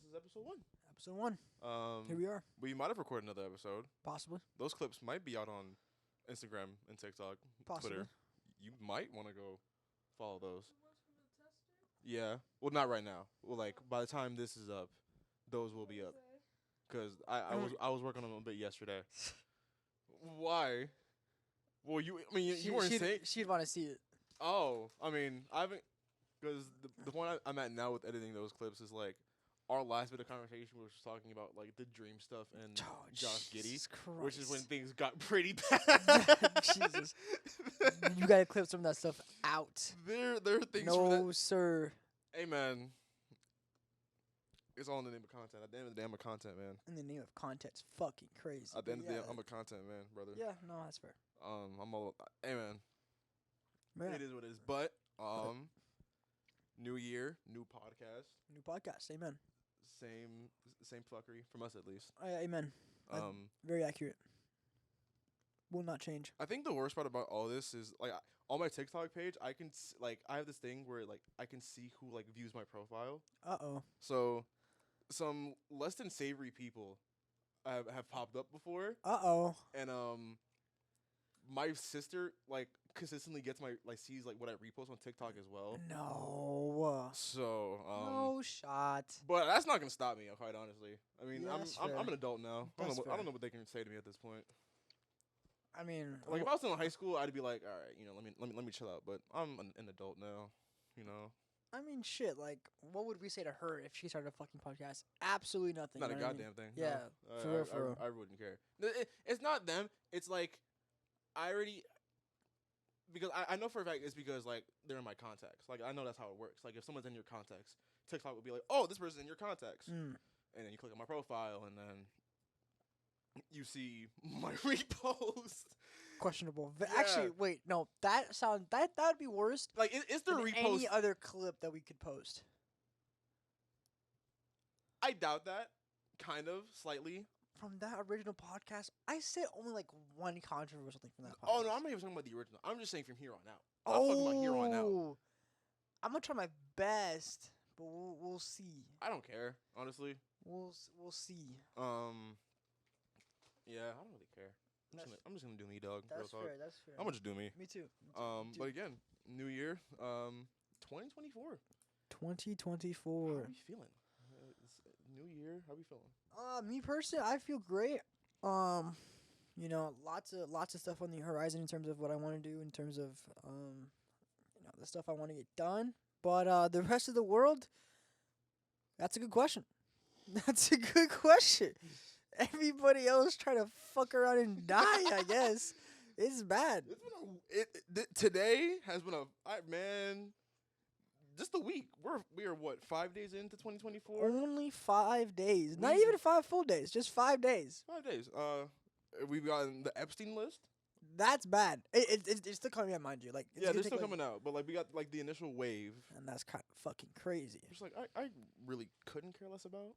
this is episode 1. Episode 1. Here we are. We might have recorded another episode. Possibly. Those clips might be out on Instagram and TikTok, Possibly. Twitter. You might want to go follow those. Yeah. Well, not right now. Well, like by the time this is up, those will be up. Cause I was working on them a bit yesterday. Why? Well, you weren't saying. She'd want to see it. Oh, I mean, I haven't. Because the point I'm at now with editing those clips is like our last bit of conversation was talking about like the dream stuff and Josh Giddey, which is when things got pretty bad. Jesus, you gotta clip some of that stuff out. There are things. No, sir. Hey man, it's all in the name of content. At the end of the day, I'm a content man. In the name of content's fucking crazy. At the end of the day, I'm a content man, brother. Yeah, no, that's fair. I'm all. Hey man, it is what it is. But new year, new podcast. New podcast. Amen. Same fuckery from us at least. Amen. Very accurate. Will not change. I think the worst part about all this is like on my TikTok page, I can I have this thing where like I can see who like views my profile. So some less than savory people have popped up before. And my sister like consistently gets my sees like what I repost on TikTok as well. No. So no shot. But that's not gonna stop me, quite honestly. I mean, yeah, I'm an adult now. I don't know what they can say to me at this point. I mean, like if I was still in high school, I'd be like, all right, let me chill out. But I'm an adult now, I mean, shit. Like, what would we say to her if she started a fucking podcast? Absolutely nothing. Not a goddamn thing. Yeah, no. For real. I wouldn't care. It's not them. It's like I already. Because I know for a fact it's because, like, they're in my contacts. Like, I know that's how it works. Like, if someone's in your contacts, TikTok will be like, oh, this person's in your contacts. And then you click on my profile, and then you see my repost. Questionable. Yeah. Actually, wait, no. That would be worse. Like, it's the repost. Any other clip that we could post. I doubt that. Kind of, slightly. From that original podcast, I said only like one controversial thing from that podcast. Oh, no, I'm not even talking about the original. I'm just saying from here on out. I'm talking about here on out. I'm going to try my best, but we'll see. I don't care, honestly. We'll see. Yeah, I don't really care. I'm just gonna do me, dog. That's fair. That's fair. I'm gonna just do me. Me too. But again, new year, 2024. 2024. How are you feeling? New year. How are you feeling? Me personally, I feel great. Lots of stuff on the horizon in terms of what I want to do, in terms of the stuff I want to get done. But the rest of the world, that's a good question. That's a good question. Everybody else trying to fuck around and die, I guess. It's bad. Today has been just a week. We are what, 5 days into 2024? Only 5 days. Not even 5 full days. Just 5 days. 5 days. We've gotten the Epstein list. That's bad. It's still coming out, mind you. Like, yeah, they're still coming out. But like we got like the initial wave, and that's kind of fucking crazy. Which like I really couldn't care less about.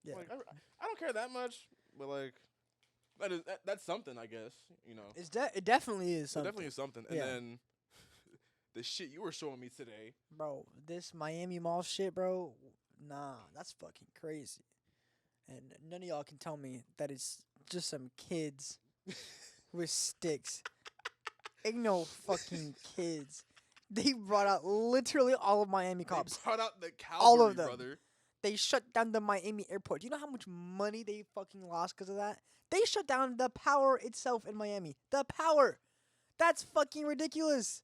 Yeah. Like I don't care that much, but like that's something, I guess. It definitely is something. It definitely is something. And then the shit you were showing me today, bro. This Miami Mall shit, bro. Nah, that's fucking crazy. And none of y'all can tell me that it's just some kids with sticks. Ain't no fucking kids. They brought out literally all of Miami cops. They brought out the cavalry, all of them. Brother. They shut down the Miami airport. Do you know how much money they fucking lost because of that? They shut down the power itself in Miami. The power. That's fucking ridiculous.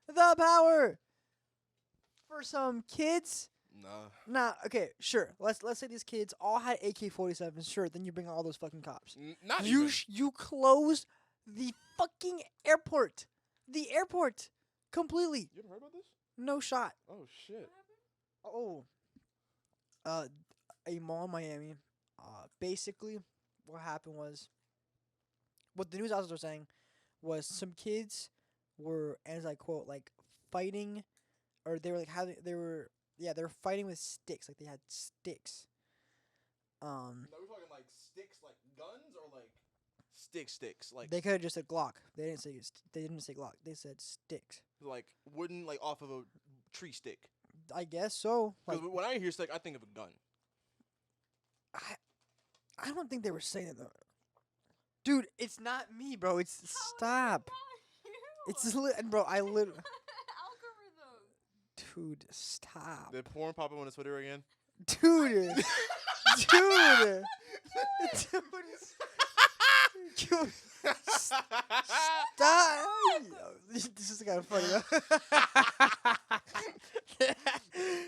The power. For some kids. Nah. Okay. Sure. Let's say these kids all had AK-47s. Sure. Then you bring out all those fucking cops. Not you close the fucking airport. The airport completely. You ever heard about this? No shot. Oh shit. Oh. A mall in Miami. Basically, what happened was, what the news outlets were saying was some kids were, as I quote, like fighting, or they were like they were fighting with sticks, like they had sticks. Are we talking like sticks, like guns, or like sticks, like they could have just said Glock. They didn't say Glock. They said sticks. Like wooden, like off of a tree stick. I guess so. Because when I hear stick, I think of a gun. I don't think they were saying it though. Dude, it's not me, bro. It's stop. It's bro. I literally. Dude, stop. Did porn pop up on his Twitter again? Dude. Dude. Dude. Stop. This is kind of funny.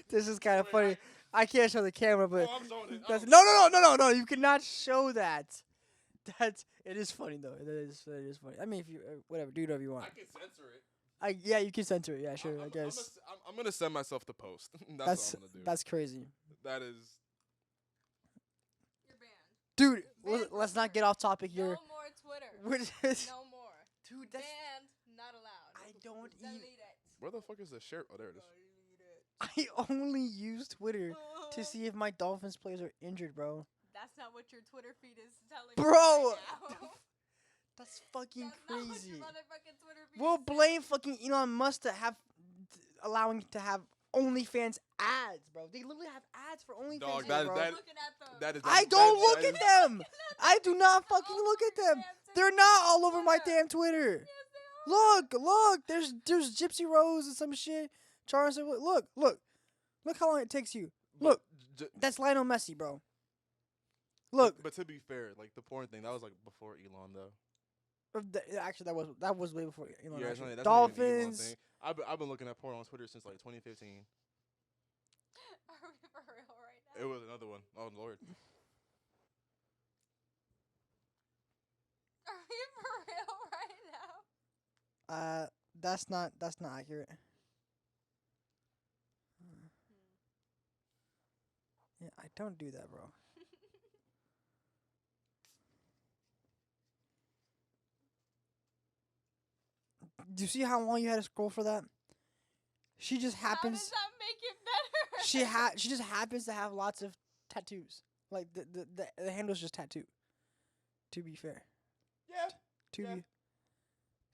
This is kind of funny. I can't show the camera, but that's, no. You cannot show that. It is funny though. It is funny. I mean, if you whatever, do whatever you want. I can censor it. Yeah, you can censor it. Yeah, sure. I guess. I'm gonna send myself the post. That's what I'm gonna do. That's crazy. That is. You're banned. Dude, let's not get off topic here. No more Twitter. No more. Dude, that's banned. Not allowed. I don't Delete even. it. Where the fuck is the share? Oh, there it is. I only use Twitter to see if my Dolphins players are injured, bro. That's not what your Twitter feed is telling me. Bro! Right now. That's fucking That's crazy. Not what your motherfucking Twitter feed We'll is blame fucking Elon Musk to have allowing to have OnlyFans ads, bro. They literally have ads for OnlyFans. Dog, that is. I don't look at them. I do not fucking look at them. They're not all over my damn Twitter. Look. There's Gypsy Rose and some shit. Charles, look how long it takes you. Look, that's Lionel Messi, bro. Look. But to be fair, like the porn thing, that was like before Elon though. Actually, that was way before Elon. Yeah, that's Dolphins. I've been looking at porn on Twitter since like 2015. Are we for real right now? It was another one. Oh Lord. Are we for real right now? That's not accurate. Yeah, I don't do that, bro. Do you see how long you had to scroll for that? She just happens. How does that make it better? She just happens to have lots of tattoos. Like the handle's just tattoo. To be fair. Yeah.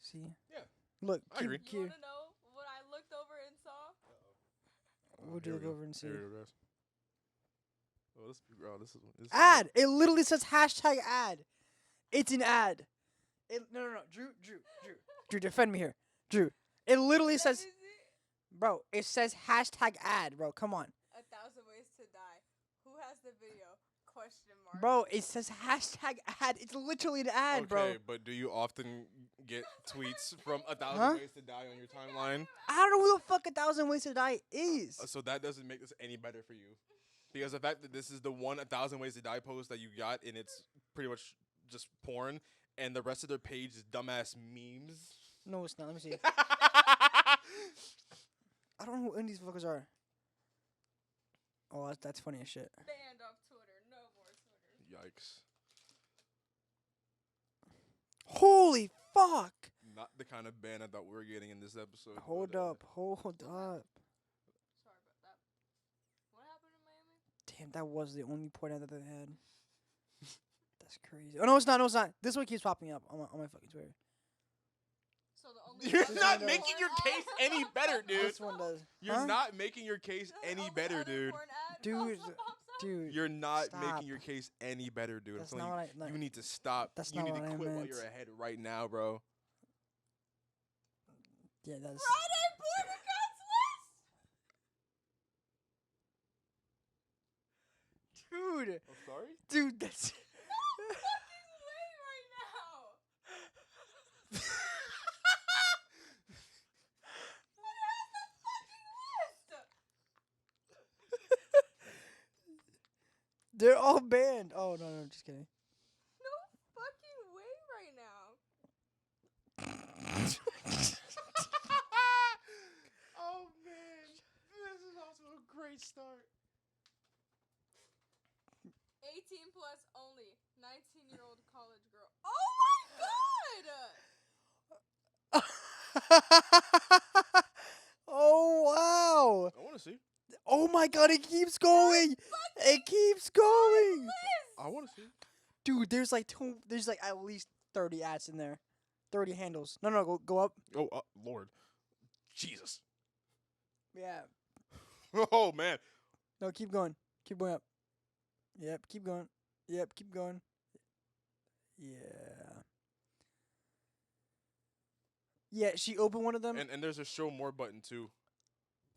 See. Yeah. Look. I agree. You wanna know what I looked over and saw? What did you look over and see? Oh, this is ad. It literally says hashtag ad. It's an ad. No. Drew, defend me here. Drew. It literally says, bro. It says hashtag ad, bro. Come on. 1,000 ways to die. Who has the video? Question mark. Bro, it says hashtag ad. It's literally an ad, bro. Okay, but do you often get tweets from 1,000 ways to die on your timeline? I don't know who the fuck 1,000 ways to die is. So that doesn't make this any better for you. Because the fact that this is the one 1,000 ways to die post that you got, and it's pretty much just porn, and the rest of their page is dumbass memes. No, it's not. Let me see. I don't know who any of these fuckers are. Oh, that's funny as shit. Banned off Twitter. No more Twitter. Yikes. Holy fuck. Not the kind of ban I thought we were getting in this episode. Hold up. Sorry about that. What happened in Miami? Damn, that was the only point I ever had. That's crazy. Oh, no, it's not. This one keeps popping up on my fucking Twitter. So the only You're not making your case any better, dude. This one does. You're not making your case any better, dude. Dude. You're not stop. making your case any better, dude. That's I'm not telling what you, you need to stop. That's you not need what to I quit while meant. you're ahead right now, bro. Yeah, that's. Friday porn accounts list. Dude. I'm sorry? Dude, that's. No fucking way right now. They're all banned. Oh, no, just kidding. No fucking way right now. Oh, man. This is also a great start. 18 plus only. 19-year-old college girl. Oh my god! Oh, wow. I want to see. Oh, my God. It keeps going. It keeps going. I want to see. Dude, there's like at least 30 ads in there. 30 handles. No, go up. Oh, Lord. Jesus. Yeah. Oh, man. No, keep going. Keep going up. Yep, keep going. Yep, keep going. Yeah. Yeah, she opened one of them. And there's a show more button too.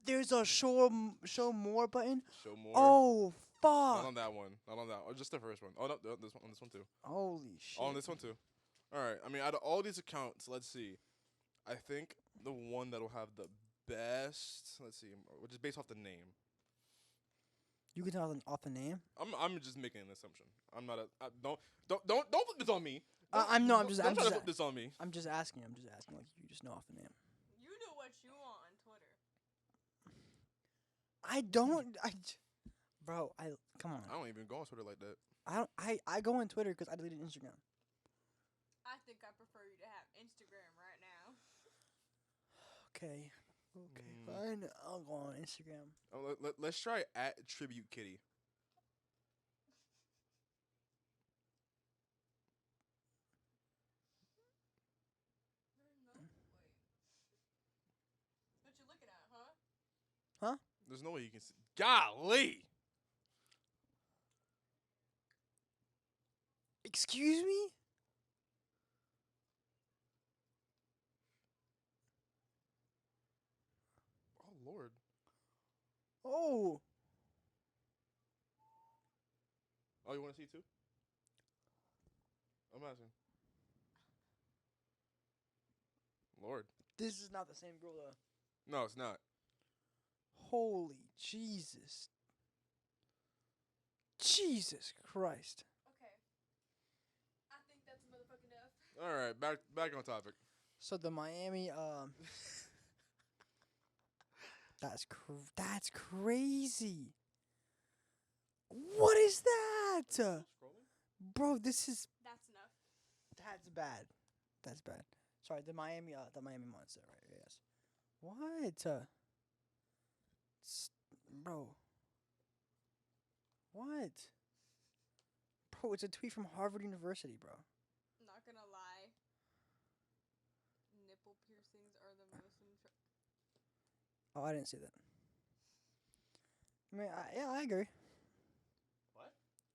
There's a show more button. Show more. Oh fuck! Not on that one. Not on that. Oh, just the first one. Oh no, this one. On this one too. Holy shit! Oh, on this one too. All right. I mean, out of all these accounts, let's see. I think the one that'll have the best. Let's see, which is based off the name. You can tell off the name. I'm just making an assumption. I'm not a. Don't put this on me. I'm just trying to put this on me. I'm just asking. Like you just know off the name. You do what you want on Twitter. I don't. Bro, come on. I don't even go on Twitter like that. I go on Twitter because I deleted Instagram. I think I prefer you to have Instagram right now. Okay, fine. I'll go on Instagram. Oh, let's try @Tribute Kitty. What you looking at, huh? Huh? There's no way you can see. Golly. Excuse me? Oh Lord. Oh. Oh, you want to see too? I'm asking. Lord. This is not the same girl though. No, it's not. Holy Jesus. Jesus Christ. Okay. I think that's motherfucking enough. All right, back on topic. So the Miami that's crazy. What is that? Bro, this is That's enough. that's bad. That's bad. Sorry, the Miami Monster, right? Yes. What? Bro. What? Bro, it's a tweet from Harvard University, bro. Not gonna lie. Nipple piercings are the most Oh, I didn't see that. I mean, yeah, I agree. What?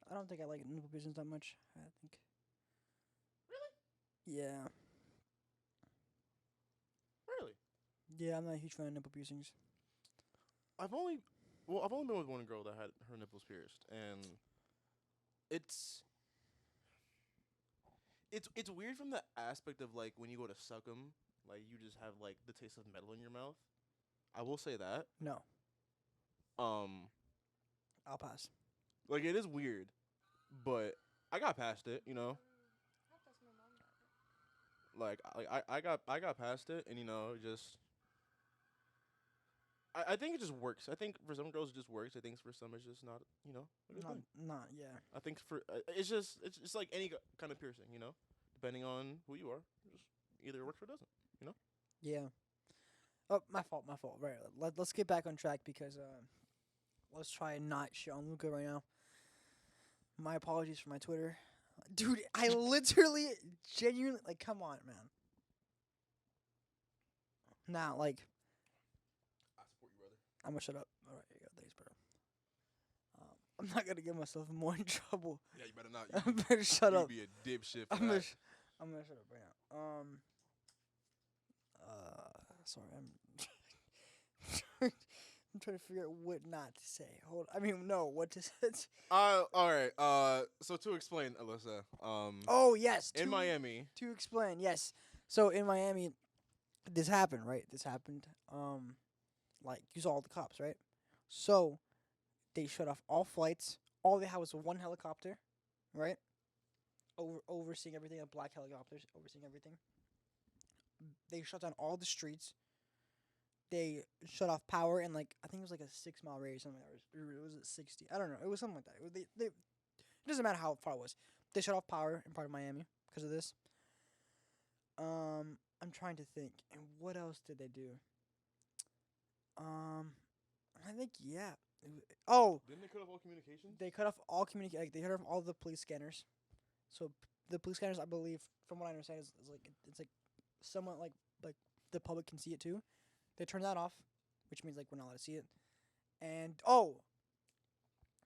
I don't think I like nipple piercings that much. I think. Really? Yeah. Really? Yeah, I'm not a huge fan of nipple piercings. I've only been with one girl that had her nipples pierced, and it's weird from the aspect of like when you go to suck them, like you just have like the taste of metal in your mouth. I will say that. No, I'll pass. Like it is weird, but I got past it, you know. That's my mom got it. I got past it, and you know, just I think it just works. I think for some girls it just works. I think for some it's just not, you know. a good thing. Not, yeah. I think for it's just like any kind of piercing, you know, depending on who you are, just either it works or doesn't, you know. Yeah. Oh, my fault. Right. Let's get back on track because let's try and not shit on Luca right now. My apologies for my Twitter. Dude, I literally genuinely like come on, man. Nah, like I support you, brother. I'm gonna shut up. All right, here you go. Thanks, bro. I'm not gonna get myself more in trouble. Yeah, you better not. I better shut up. You be a dipshit. I'm gonna shut up right now. Sorry, I'm trying to figure out what not to say. What to say. All right. So to explain, Alyssa. Oh yes. In Miami. To explain, yes. So in Miami, this happened, right? Like you saw all the cops, right? So they shut off all flights. All they had was one helicopter, right? Overseeing everything, black helicopters overseeing everything. They shut down all the streets. They shut off power in like I think it was like a 6 mile radius, something like that. Or was it 60? I don't know. It was something like that. It doesn't matter how far it was. They shut off power in part of Miami because of this. I'm trying to think. And what else did they do? I think yeah. Didn't they cut off all communications? They cut off all they cut off all the police scanners. So the police scanners, I believe, from what I understand, is like it's like somewhat like the public can see it too. They turn that off, which means like we're not allowed to see it. And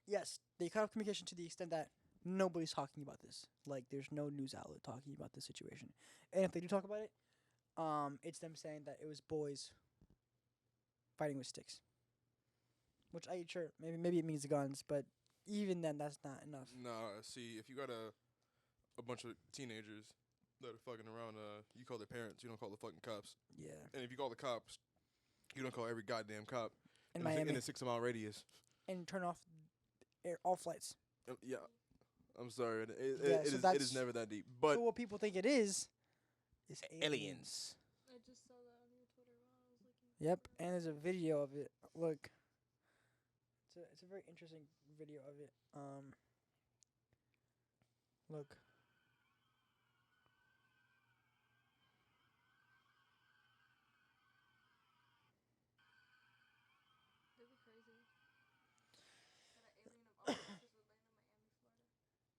yes, they cut off communication to the extent that nobody's talking about this. Like, there's no news outlet talking about this situation. And if they do talk about it, it's them saying that it was boys fighting with sticks. Which sure, maybe it means guns, but even then, that's not enough. Nah, see, if you got a bunch of teenagers that are fucking around, you call their parents. You don't call the fucking cops. Yeah. And if you call the cops, you don't call every goddamn cop In Miami. in a 6 mile radius. And turn off all flights. Yeah. I'm sorry. It is never that deep. But so what people think it is aliens. I just saw that on your Twitter while I was looking. Yep, and there's a video of it. Look. It's a very interesting video of it. Look. Really crazy. That an alien of all races would land in Miami, Florida.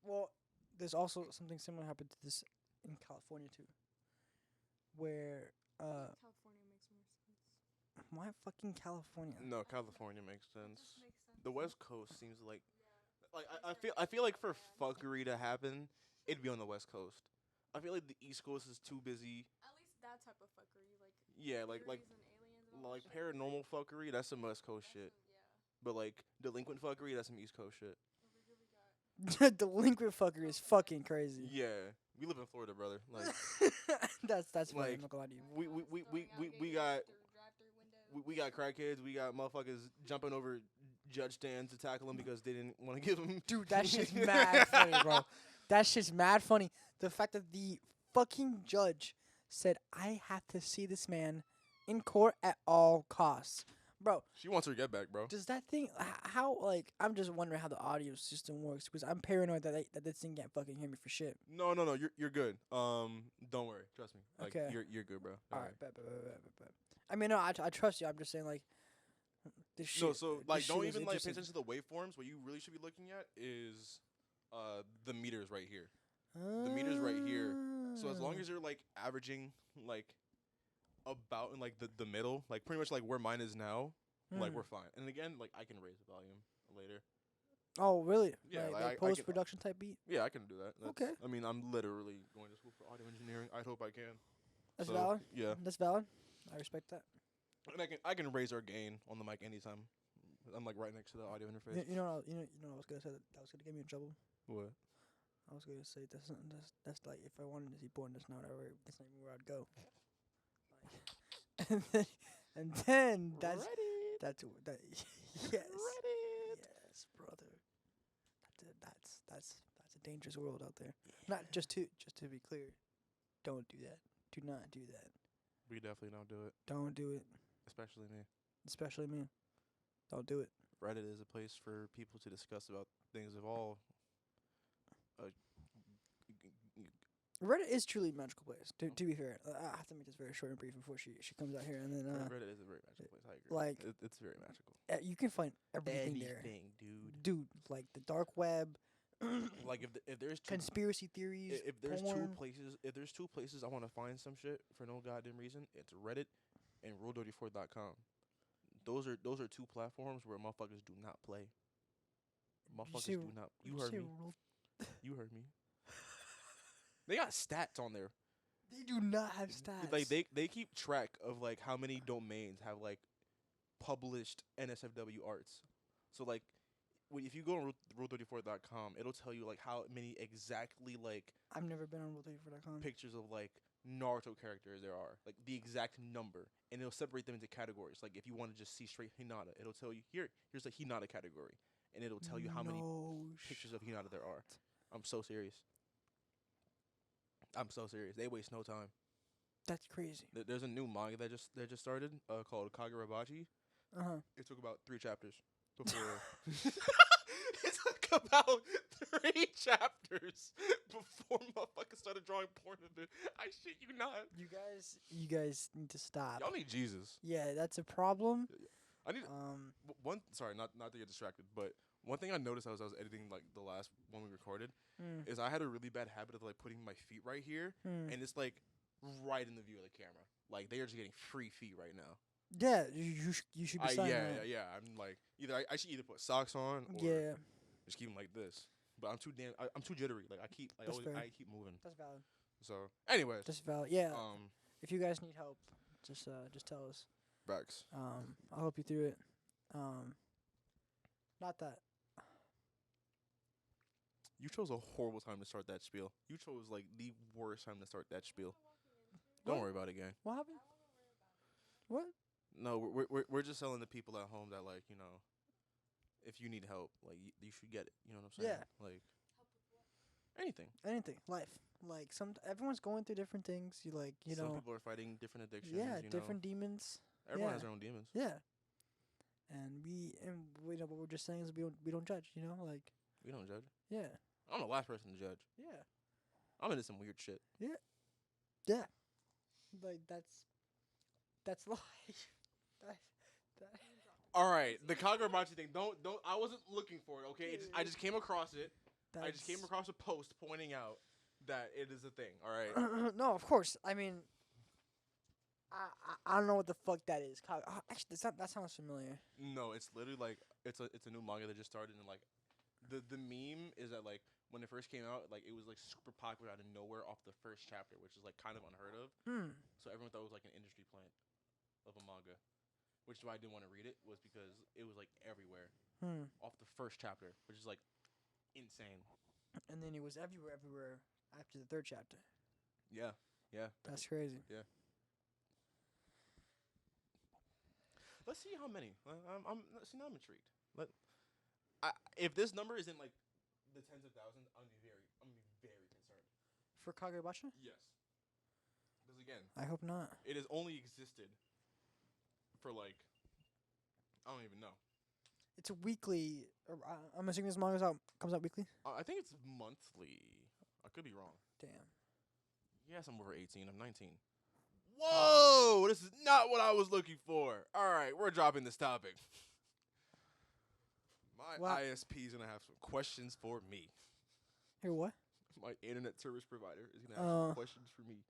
Well, there's also something similar happened to this in California too, where California makes more sense. why fucking California? no, California makes sense. Just makes sense. The West Coast seems like I feel like for fuckery to happen, it'd be on the West Coast. I feel like the East Coast is too busy. At least that type of fuckery, like Yeah, like theories and aliens and all like that shit. paranormal fuckery, that's some West Coast shit. Yeah. But like delinquent fuckery, that's some East Coast shit. We really got Delinquent fucker is fucking crazy. Yeah, we live in Florida, brother. Like that's funny. like, I'm not gonna lie to you. we got we got crackheads, we got motherfuckers jumping over judge stands to tackle them because they didn't want to give them. Dude, that shit's mad funny, bro. That shit's mad funny. The fact that the fucking judge said, I have to see this man in court at all costs. Bro, She wants her get back, bro. does that thing, how, like, I'm just wondering how the audio system works because I'm paranoid that this thing can't fucking hear me for shit. No, you're good. Don't worry, trust me. Like, Okay. you're good, bro. Don't All worry. right, bet. I mean, no, I trust you. I'm just saying, like, this shit. No, so like, this don't shit is even like pay interesting. attention to the waveforms. What you really should be looking at is the meters right here. The meter's right here. So as long as you're like averaging like about in like the middle, like pretty much like where mine is now, like we're fine. And again, like I can raise the volume later. Oh, really? Yeah, like I can- post-production type beat? Yeah, I can do that. Okay. I mean, I'm literally going to school for audio engineering. I hope I can. That's So, valid? Yeah, That's valid. I respect that. and I can raise our gain on the mic anytime. I'm like right next to the audio interface. You know what I was gonna say that was gonna get me in trouble. What? I was gonna say that's like if I wanted to see porn, that's not even where I'd go. Like, and then that's Reddit. that yes Reddit. yes brother. That's a dangerous world out there. Not just to be clear, don't do that. Do not do that. We definitely don't do it, Don't do it, especially me. especially me. Don't do it. Reddit is a place for people to discuss about things of all. Reddit is truly a magical place. To be fair, I have to make this very short and brief before she comes out here, and then Reddit is a very magical place. I agree. like It's very magical. you can find everything there, dude. dude. Like the dark web, Like if there's two, conspiracy theories. if there's porn. two places I want to find some shit for no goddamn reason, it's Reddit and Rule34.com. Those are two platforms where motherfuckers do not play. Motherfuckers say- do not. You heard say me. rule- You heard me. They got stats on there. They do not have stats. Like they keep track of like how many domains have like published NSFW arts. So like if you go on rule34.com, it'll tell you like how many exactly like I've never been on rule34.com. pictures of like Naruto characters there are, like the exact number, and it'll separate them into categories. Like if you want to just see straight Hinata, it'll tell you here's a Hinata category, and it'll tell you how many pictures of Hinata there are. I'm so serious. They waste no time. That's crazy. There's a new manga that just started called Kagurabachi. It took about 3 chapters before. It took about 3 chapters before motherfuckers started drawing porn of it. I shit you not. You guys need to stop. Y'all need Jesus. Yeah, that's a problem. I need one. Sorry, not to get distracted, but one thing I noticed as I was editing like the last one we recorded is I had a really bad habit of like putting my feet right here, and it's like right in the view of the camera. Like they are just getting free feet right now. Yeah, you should be signing that. Yeah. I'm like I should either put socks on or Yeah. Just keep them like this. But I'm too I'm too jittery. Like I keep I keep moving. That's valid. So, anyways. That's valid. Yeah. Um. If you guys need help, just tell us. Backs. I'll help you through it. Not that. You chose a horrible time to start that spiel. You chose like the worst time to start that spiel. Don't worry about it, gang. What happened? What? No, we're just telling the people at home that, like, you know, if you need help, like you should get it. You know what I'm saying? Yeah. Like anything. Anything. Life. Like everyone's going through different things. You like you Some know. people are fighting different addictions. Yeah, you different know. demons. Everyone yeah. has their own demons. Yeah. And we know what we're just saying is we don't judge. You know, like We don't judge. yeah. I'm the last person to judge. Yeah. I'm into some weird shit. Yeah. Like that's life. that. All right, the Kagurabachi thing. Don't. I wasn't looking for it. Okay, I just came across it. I just came across a post pointing out that it is a thing. All right. No, of course. I mean, I don't know what the fuck that is. Actually, that sounds familiar. No, it's literally like it's a new manga that just started, and like the meme is that like when it first came out, like it was like super popular out of nowhere off the first chapter, which is like kind of unheard of. So everyone thought it was like an industry plant of a manga, which is why I didn't want to read it, was because it was like everywhere off the first chapter, which is like insane. And then it was everywhere after the third chapter. Yeah. That's crazy. Yeah. Let's see how many. I'm intrigued. If this number is in like the tens of thousands, I'm gonna be very concerned. For Kagurabachi? Yes. Because again, I hope not. it has only existed for like I don't even know. It's a weekly. I'm assuming this manga comes out weekly. I think it's monthly. I could be wrong. Damn. Yes, I'm over 18. I'm 19. Whoa! This is not what I was looking for. All right, we're dropping this topic. My ISP is gonna have some questions for me. Here, what? My internet service provider is gonna have some questions for me.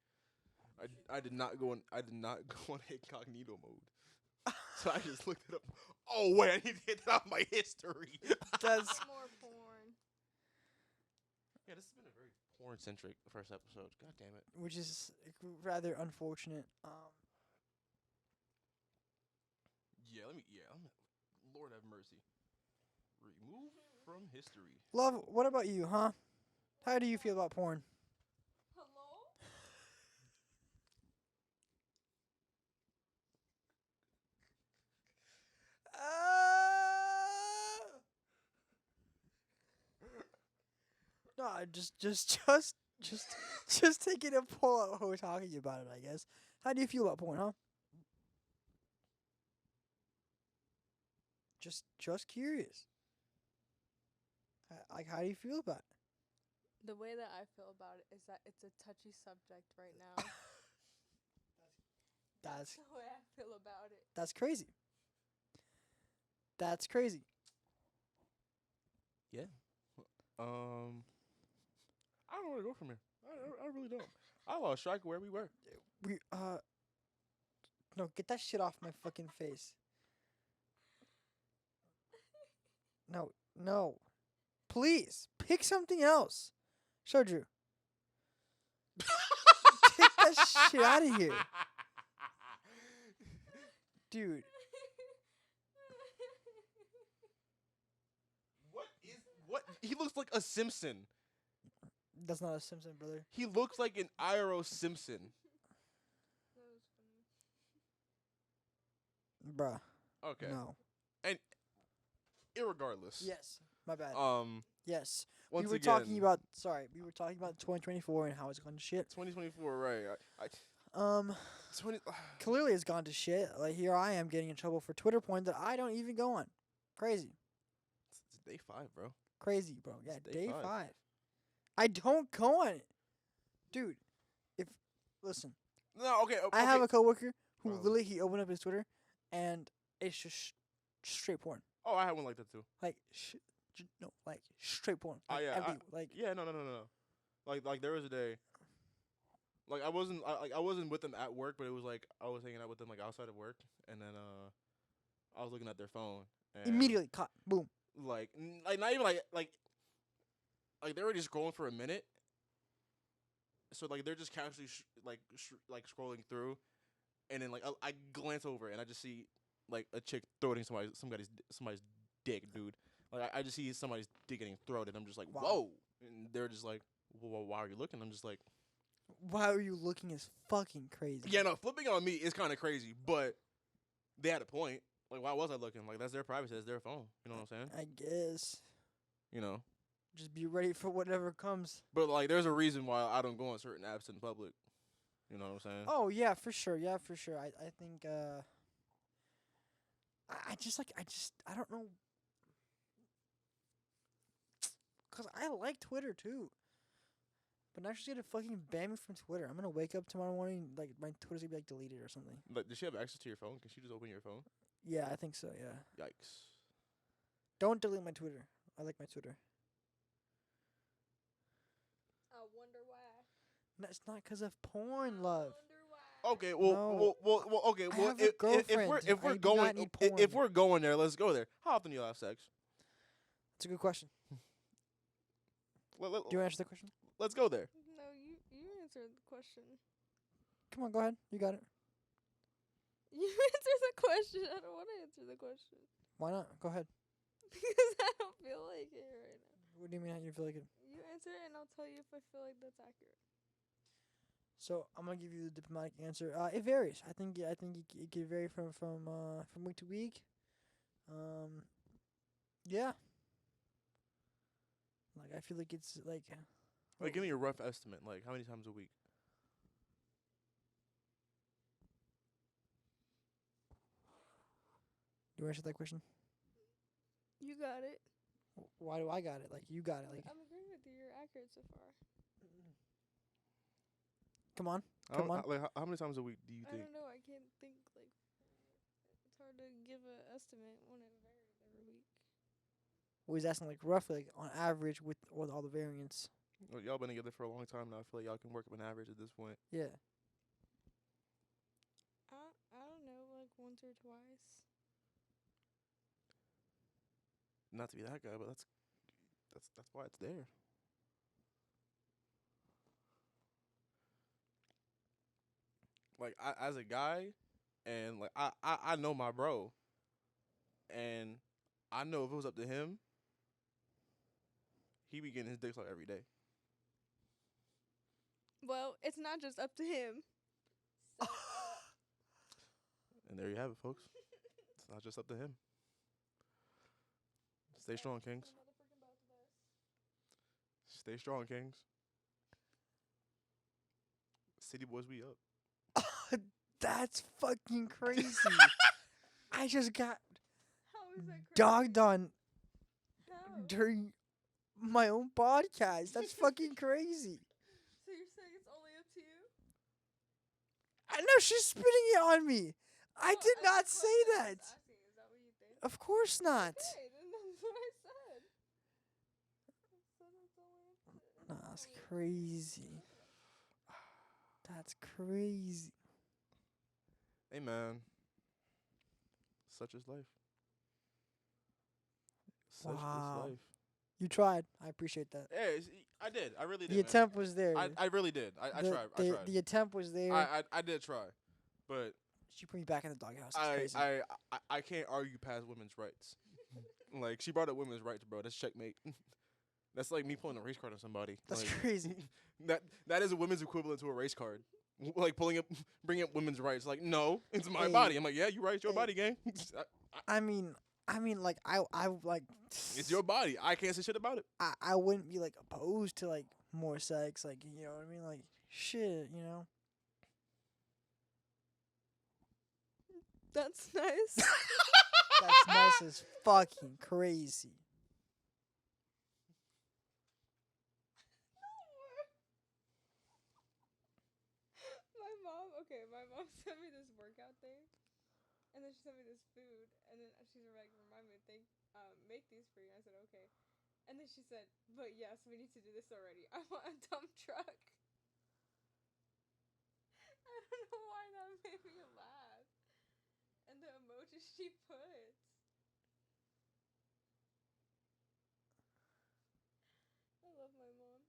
I did not go on incognito mode, so I just looked it up. Oh wait, I need to get that off my history. That's More porn. Yeah, this has been a very porn-centric first episode. God damn it. which is rather unfortunate. Lord have mercy. Remove from history. Love, what about you, huh? How do you feel about porn? Hello? No, just taking a pull out who we're talking about it, I guess. How do you feel about porn, huh? Just curious. Like, how do you feel about it? The way that I feel about it is that it's a touchy subject right now. That's the way I feel about it. that's crazy. That's crazy. Yeah. I don't know where to go from here. I really don't. I lost track of where we were. We no, get that shit off my fucking face. No. Please, pick something else. Drew. Take that shit out of here. Dude. What? He looks like a Simpson. That's not a Simpson, brother. He looks like an IRO Simpson. That was funny. Bruh. Okay. No. And irregardless. Yes. My bad. Yes. Once we were again, talking about 2024 and how it's gone to shit. 2024, right? 20. Clearly it's gone to shit. Like, here I am getting in trouble for Twitter porn that I don't even go on. Crazy. It's day 5, bro. Crazy, bro. Yeah, It's day day 5. 5. I don't go on it. Dude, listen. No, okay. I have a coworker who Bro. literally he opened up his Twitter and it's just straight porn. Oh, I had one like that too. Like like straight porn. Like, yeah, like Yeah, no. Like there was a day. Like I wasn't with them at work, but it was like I was hanging out with them like outside of work, and then I was looking at their phone. And immediately caught. Boom. like not even like they're already scrolling for a minute, so like they're just casually like scrolling through, and then like I glance over and I just see like a chick throwing somebody's dick, dude. Like I just see somebody's dick getting thrown, and I'm just like, Wow. whoa, and they're just like, well, why are you looking? I'm just like, why are you looking is fucking crazy. yeah, no, flipping on me is kind of crazy, but they had a point. Like, why was I looking? Like, that's their privacy, that's their phone. You know what I'm saying? I guess. You know. Just be ready for whatever comes. But like, there's a reason why I don't go on certain apps in public. You know what I'm saying? Oh yeah, for sure. Yeah, for sure. I think I don't know. Cause I like Twitter too. But now she's gonna fucking ban me from Twitter. I'm gonna wake up tomorrow morning like my Twitter's gonna be like deleted or something. Like, does she have access to your phone? Can she just open your phone? Yeah, I think so. Yeah. Yikes. Don't delete my Twitter. I like my Twitter. I wonder why. No, it's not 'cause of porn, love. Wonder why. Okay, well, okay, I well, have a girlfriend. if we're I do going not need if porn. we're going there, let's go there. How often do you have sex? That's a good question. Let, Do you want to answer the question? let's go there. No, you answered the question. Come on, go ahead. You got it. You answer the question. I don't want to answer the question Why not? Go ahead. because I don't feel like it right now. What do you mean? How you feel like it? You answer it, and I'll tell you if I feel like that's accurate. So I'm gonna give you the diplomatic answer. It varies. I think it could vary from week to week. Yeah. Like I feel like it's like. Like, give me a rough estimate. Like, how many times a week? Do you answer that question? You got it. Why do I got it? Like you got it. Like I'm agreeing with you. You're accurate so far. come on. How- Come on. Like, how many times a week do you I think? don't know. I can't think like. It's hard to give an estimate when it varies every week. We was asking like roughly like on average with all the variants. Well, y'all been together for a long time now. I feel like y'all can work up an average at this point. Yeah. I don't know, like once or twice. Not to be that guy, but that's why it's there. Like, as a guy, and like I know my bro, and I know if it was up to him, he be getting his dick sucked every day. Well, it's not just up to him. And there you have it, folks. It's not just up to him. Stay strong, Kings. Stay strong, Kings. City boys, we up. That's fucking crazy. I just got How is that crazy? dogged on How? during my own podcast. That's fucking crazy. So you're saying it's only up to you? I know she's spitting it on me. I No, did that's not the say question I that. was asking. Is that what you think? Of course not. Okay, then that's what I said. I said it's only up to Nah, that's crazy. That's crazy. Hey, man. Such is life. Such Wow. is life. You tried. I appreciate that. Yeah, I did. I really did. The man. attempt was there. I really did. I The- tried. The, I tried. the attempt was there. I did try, but She put me back in the doghouse. That's crazy. I can't argue past women's rights. Like, she brought up women's rights, bro. That's checkmate. That's like me pulling a race card on somebody. That's like, crazy. that is a women's equivalent to a race card. Like bringing up women's rights. Like, no, it's my Hey. body. I'm like, yeah, you right. It's your Hey. body, gang. I mean, like I like. It's your body. I can't say shit about it. I wouldn't be like opposed to like more sex, like you know what I mean, like shit, you know. That's nice. That's nice as fucking crazy. My mom sent me this workout thing, and then she sent me this food, and then she's like, remind me to make these for you. I said, okay. And then she said, but yes, we need to do this already. I want a dump truck. I don't know why that made me laugh. And the emoji she put. my mom.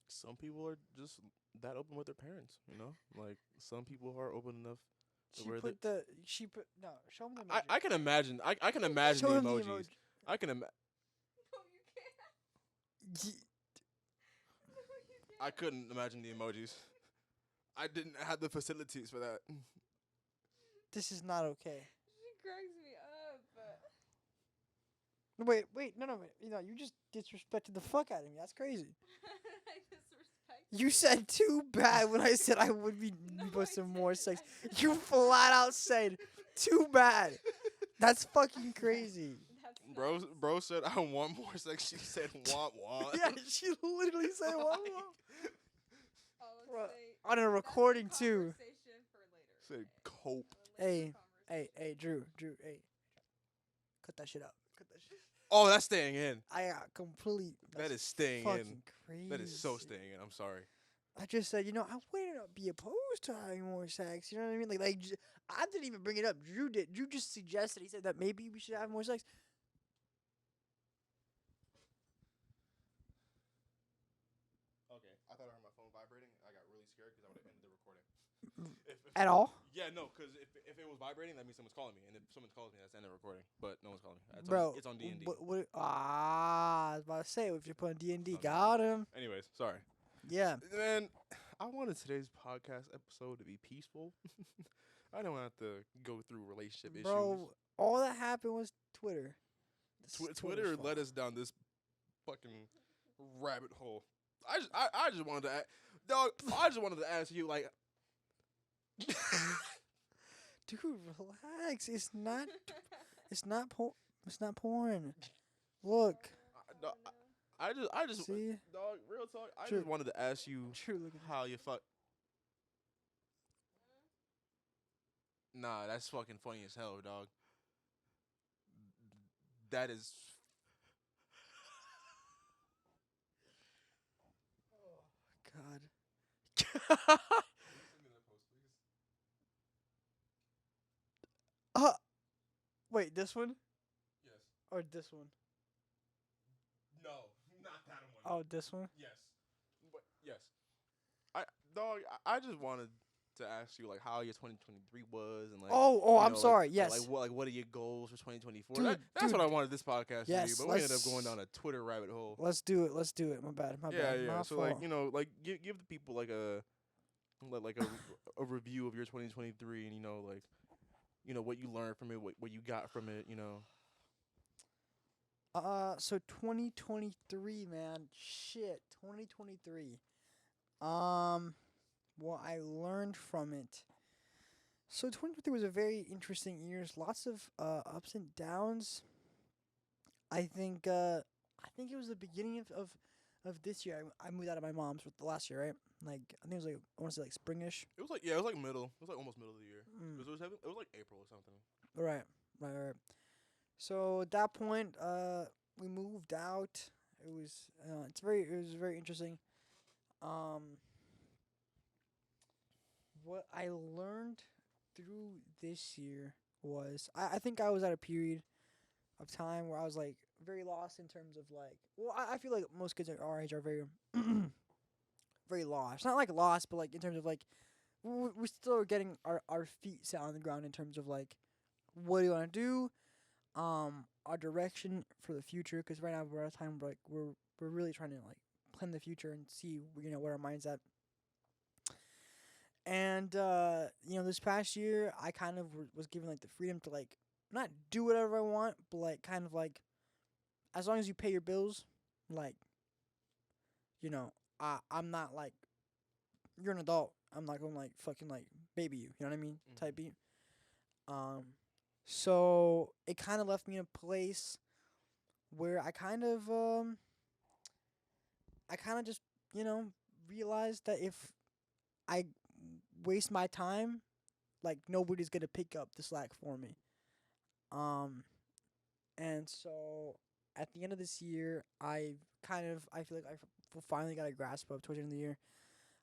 Some people are just that open with their parents, you know? Like, some people are open enough to She where put the. She put. No, show him the emoji. I can imagine. I can imagine Show the him the emojis. emoji. I can imagine. No, you can't. Ye- No, you can't. I couldn't imagine the emojis. I didn't have the facilities for that. This is not okay. She cracks me up. No, wait, no, wait. You know, you just disrespected the fuck out of me. That's crazy. I disrespect You said too bad when I said I would be No, for I some more didn't. sex. I said You flat out said too bad. That's fucking crazy. That's Bro said I want more sex. She said want. Yeah, she literally said one Like, more. Oh, let's Bro, say on a that's recording a too. conversation for later. Said okay? cope. A later Hey, conversation. Drew, hey. Cut that shit out. Cut that shit. Oh, that's staying in. I got complete. That that's is staying fucking in. crazy. That is so staying in. I'm sorry. I just said, I wouldn't be opposed to having more sex. You know what I mean? I didn't even bring it up. Drew did. Drew just suggested. He said that maybe we should have more sex. Okay, I thought I heard my phone vibrating. I got really scared because I would have ended the recording. At all? Yeah, no, because if it was vibrating, that means someone's calling me, and if someone calls me, that's the end of the recording. But no one's calling me. It's on D&D. I was about to say, if you're putting D&D, Okay. got him. Anyways, sorry. Yeah. Man, I wanted today's podcast episode to be peaceful. I don't have to go through relationship Bro, all that happened was Twitter. issues. Twitter led us down this fucking rabbit hole. I just wanted to, dog. I just wanted to ask you, like, Dude, relax. It's not porn. Look. I just, See? dog. Real talk. I True. just wanted to ask you True, look at how you fuck. Nah, that's fucking funny as hell, dog. That is. God. Wait, this one? Yes. Or this one? No, not that one. Oh, this one? Yes. But yes. I just wanted to ask you like how your 2023 was and like I'm sorry. like, Yes. what are your goals for 2024? Dude, That's dude. what I wanted this podcast Yes, to be, but we ended up let's- going down a Twitter rabbit hole. Let's do it. My bad. My bad. Yeah. My So fault. like like give the people like a a review of your 2023 and like what you learned from it, what you got from it, So 2023, man. Shit, 2023. What I learned from it. So 2023 was a very interesting year. Lots of ups and downs. I think it was the beginning of this year. I moved out of my mom's with the last year, right? Like I think it was like I want to say like springish. It was like it was like middle. It was like almost middle of the year. Mm. It was like April or something. Right. So at that point, we moved out. It was it was very interesting. What I learned through this year was I think I was at a period of time where I was like very lost in terms of like I feel like most kids at our age are very very lost. Not like lost, but like in terms of like we still are getting our feet set on the ground in terms of like what do you want to do, our direction for the future. Because right now we're at a time where like we're really trying to like plan the future and see where our mind's at. And this past year I kind of was given like the freedom to like not do whatever I want, but like kind of like as long as you pay your bills, like I'm not like you're an adult. I'm not gonna like fucking like baby you. You know what I mean? Mm-hmm. Type beat. So it kind of left me in a place where I kind of just realized that if I waste my time, like nobody's gonna pick up the slack for me. And so at the end of this year, I feel like I finally got a grasp of towards the end of the year,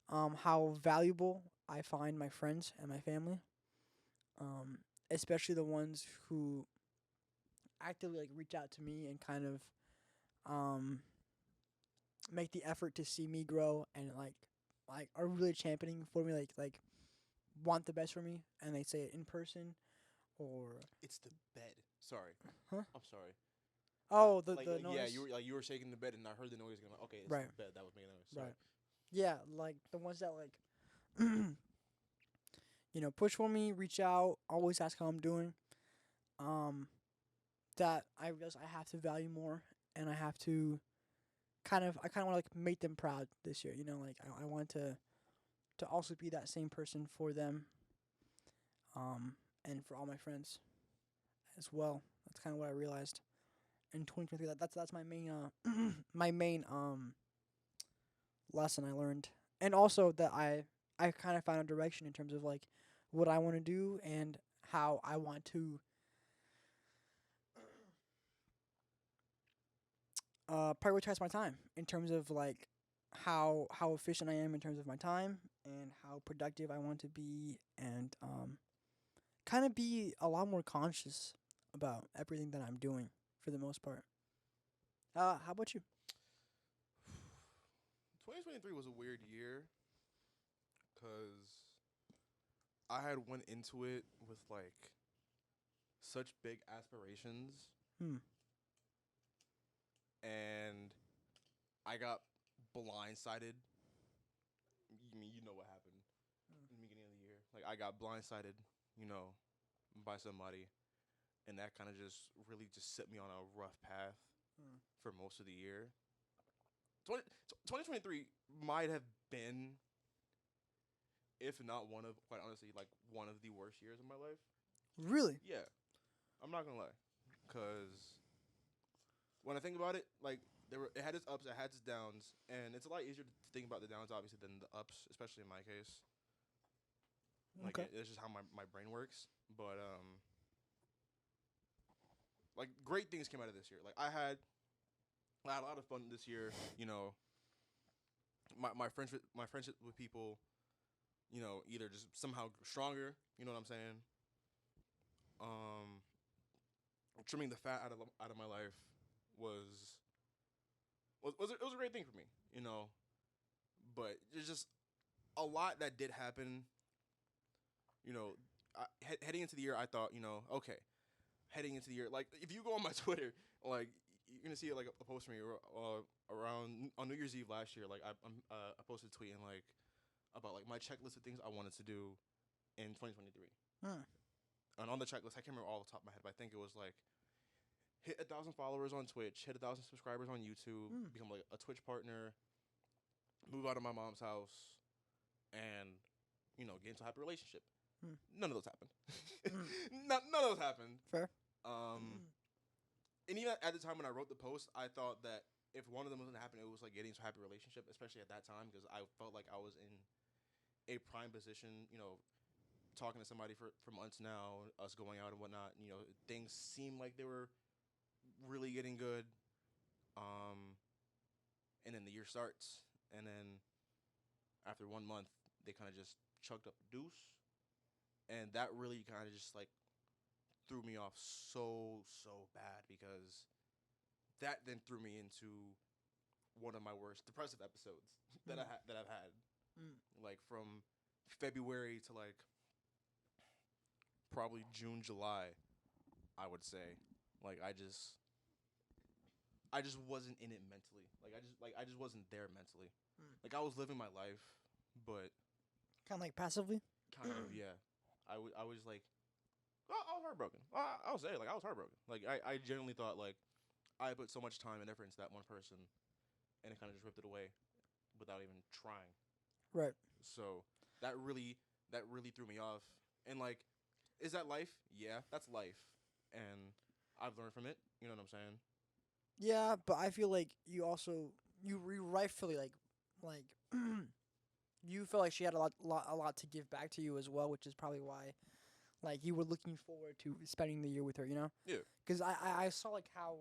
how valuable I find my friends and my family, especially the ones who actively like reach out to me and kind of make the effort to see me grow and like are really championing for me, like want the best for me, and they say it in person or It's the bed. Sorry. Huh? I'm sorry. Oh, the yeah, noise. you were shaking the bed and I heard the noise. And I'm like, okay, it's Right. the bed that was making noise. Sorry. Right. Yeah, like the ones that like push for me, reach out, always ask how I'm doing. That I realize I have to value more, and I have to I kind of want to like make them proud this year. Like I want to also be that same person for them, and for all my friends as well. That's kind of what I realized in 2023. That's my main my main lesson I learned, and also that I kind of found a direction in terms of like what I want to do and how I want to prioritize my time in terms of like how efficient I am in terms of my time and how productive I want to be, and kind of be a lot more conscious about everything that I'm doing for the most part. How about you? 2023 was a weird year because I had went into it with like such big aspirations, Hmm. and I got blindsided. You know what happened in the beginning of the year? Like I got blindsided, you know, by somebody, and that kind of just really just set me on a rough path Hmm. for most of the year. 2023 might have been, if not one of, quite honestly, like one of the worst years of my life. Really? Yeah, I'm not gonna lie, because when I think about it, like it had its ups, it had its downs, and it's a lot easier to think about the downs, obviously, than the ups, especially in my case. Like Okay. it's just how my brain works. But like great things came out of this year. Like I had a lot of fun this year. You know, my friendship with people, you know, either just somehow stronger. You know what I'm saying? Um, Trimming the fat out of my life was it was a great thing for me. You know, but there's just a lot that did happen. You know, heading into the year, I thought, you know, okay, heading into the year, like if you go on my Twitter, like you're gonna see like a post from me around on New Year's Eve last year. Like I posted a tweet and like about like my checklist of things I wanted to do in 2023. Huh. And on the checklist, I can't remember all the top of my head, but I think it was like hit 1,000 followers on Twitch, hit 1,000 subscribers on YouTube, Hmm. become like a Twitch partner, move out of my mom's house, and you know get into a happy relationship. Hmm. None of those happened. Hmm. None of those happened. Fair. And even at the time when I wrote the post, I thought that if one of them wasn't happening, it was like getting into a happy relationship, especially at that time, because I felt like I was in a prime position, you know, talking to somebody for months now, us going out and whatnot. You know, things seemed like they were really getting good. Um, and then the year starts, and then after 1 month, they kind of just chucked up a deuce, and that really kind of just like threw me off so bad because that then threw me into one of my worst depressive episodes that I've had. Mm. Like from February to like probably June, July, I would say. Like I just wasn't in it mentally. I just wasn't there mentally. Mm. Like I was living my life, but Kind of like passively. kind of yeah. I was like I was heartbroken. I'll say it, like I was heartbroken. Like I genuinely thought like I put so much time and effort into that one person, and it kind of just ripped it away without even trying. Right. So that really threw me off. And like, is that life? Yeah, that's life. And I've learned from it. You know what I'm saying? Yeah, but I feel like you rightfully like you felt like she had a lot to give back to you as well, which is probably why like you were looking forward to spending the year with her. Yeah. Because I saw like how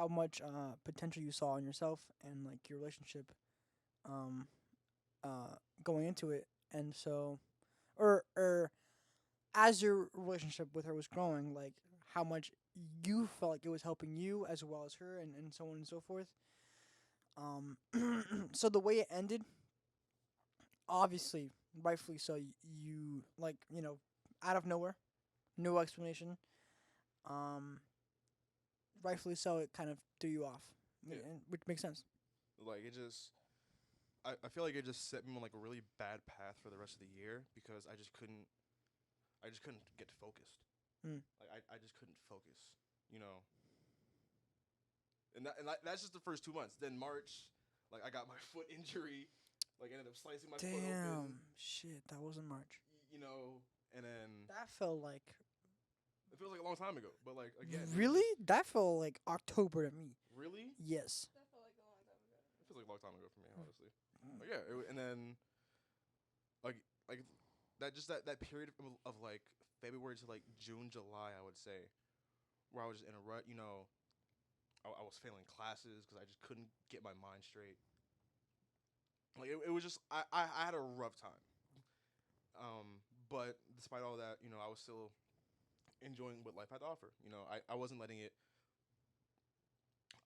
much potential you saw in yourself and like your relationship um going into it, and so or as your relationship with her was growing, like how much you felt like it was helping you as well as her, and so on and so forth. So the way it ended, obviously, rightfully so, you like, out of nowhere, no explanation. Um, Rightfully so, it kind of threw you off, which makes sense. Like it just, I feel like it just set me on like a really bad path for the rest of the year because I just couldn't get focused. Like I just couldn't focus, you know. And that's just the first 2 months. Then March, like I got my foot injury, like ended up slicing my foot open. Damn, shit, that wasn't March. You know, and then That felt like. it feels like a long time ago, but like again. Really? That felt like October to me. Really? Yes. That felt like a long time ago. It feels like a long time ago for me, honestly. But yeah, and then like that period of like February to like June, July, I would say, where I was just in a rut. You know, I was failing classes because I just couldn't get my mind straight. Like it was just I had a rough time. But despite all that, you know, I was still enjoying what life had to offer. You know, I wasn't letting it.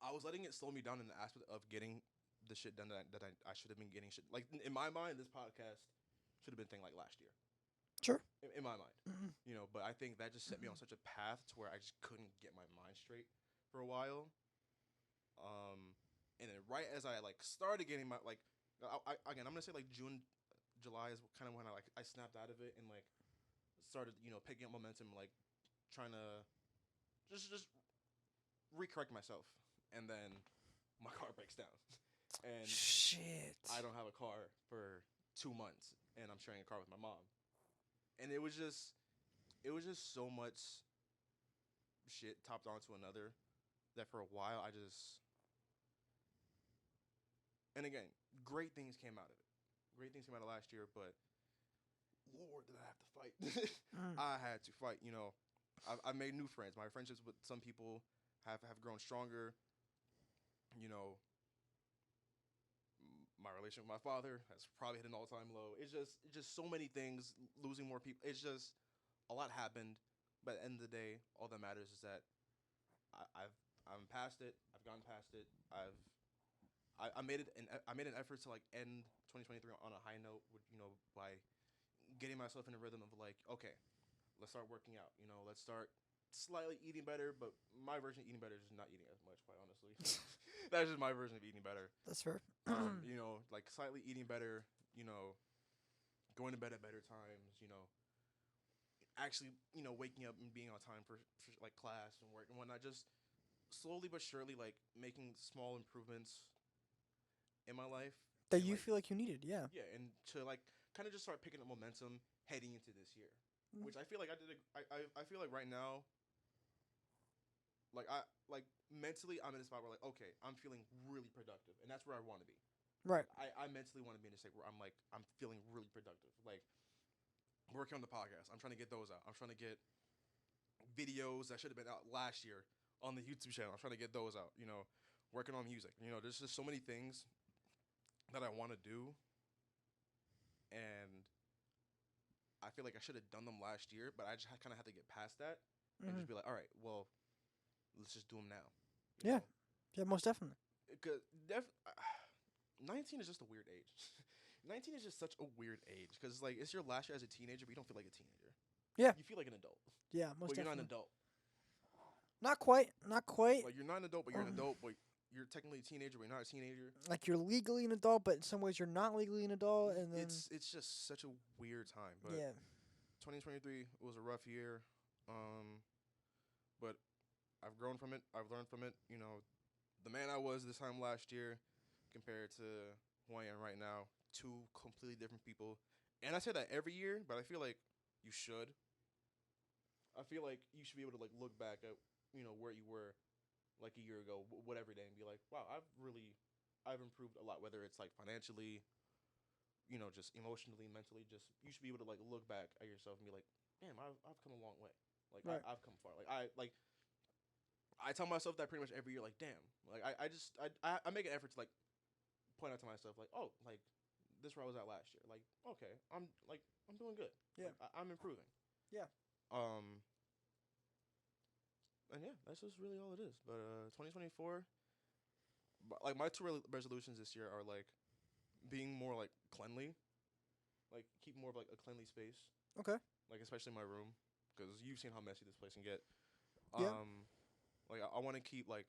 I was letting it slow me down in the aspect of getting the shit done that I should have been getting shit. Like in my mind, this podcast should have been thing like last year. Sure. In my mind, you know, but I think that just set me on such a path to where I just couldn't get my mind straight for a while. And then right as I like started getting my like, again, I'm gonna say like June, July is kind of when I snapped out of it and like started picking up momentum, like trying to just recorrect myself, and then my car breaks down, and shit, I don't have a car for 2 months, and I'm sharing a car with my mom, and it was just so much shit topped onto another that for a while I just. And again, great things came out of it. Great things came out of last year, but Lord, did I have to fight. I had to fight, you know. I made new friends. My friendships with some people have grown stronger. You know, my relationship with my father has probably hit an all-time low. It's just so many things, losing more people. It's just a lot happened, but at the end of the day, all that matters is that I'm past it. I've gone past it. I made an effort to like end 2023 on a high note, by getting myself in a rhythm of like, okay, let's start working out. You know, let's start slightly eating better. But my version of eating better is just not eating as much, quite honestly. That's just my version of eating better. That's fair. You know, like slightly eating better. You know, going to bed at better times. You know, actually, waking up and being on time for like class and work and whatnot. Just slowly but surely, like making small improvements in my life that you feel like you needed, yeah, and to like kind of just start picking up momentum heading into this year, which I feel like I did. I feel like right now, like mentally, I'm in a spot where like, okay, I'm feeling really productive, and that's where I want to be. Right. I mentally want to be in a state where I'm feeling really productive, like working on the podcast. I'm trying to get those out. I'm trying to get videos that should have been out last year on the YouTube channel. I'm trying to get those out. You know, working on music. You know, there's just so many things that I want to do, and I feel like I should have done them last year, but I just kind of had to get past that and just be like, all right, well, let's just do them now. Yeah, most definitely. 'Cause 19 is just a weird age. 19 is just such a weird age because like it's your last year as a teenager, but you don't feel like a teenager. Yeah, you feel like an adult. Yeah, most but definitely. You're not an adult. Not quite. Like you're not an adult, but you're an adult, but you're technically a teenager, but you're not a teenager. Like you're legally an adult, but in some ways you're not legally an adult, and then it's just such a weird time. But yeah, 2023 was a rough year, but I've grown from it. I've learned from it. You know, the man I was this time last year compared to who I am right now, two completely different people. And I say that every year, but I feel like you should. I feel like you should be able to like look back at where you were like a year ago, whatever day, and be like, wow, I've improved a lot, whether it's like financially, just emotionally, mentally. Just you should be able to like look back at yourself and be like, damn, I've come a long way. Like right. I've come far. I tell myself that pretty much every year. Like damn, like I make an effort to like point out to myself like, oh, like this is where I was at last year. Like okay, I'm doing good. Yeah, like, I'm improving. Yeah. And yeah, that's just really all it is. But 2024, like my two resolutions this year are like being more like cleanly, like keep more of like a cleanly space. Okay. Like especially my room, because you've seen how messy this place can get. Yeah. Like I want to keep like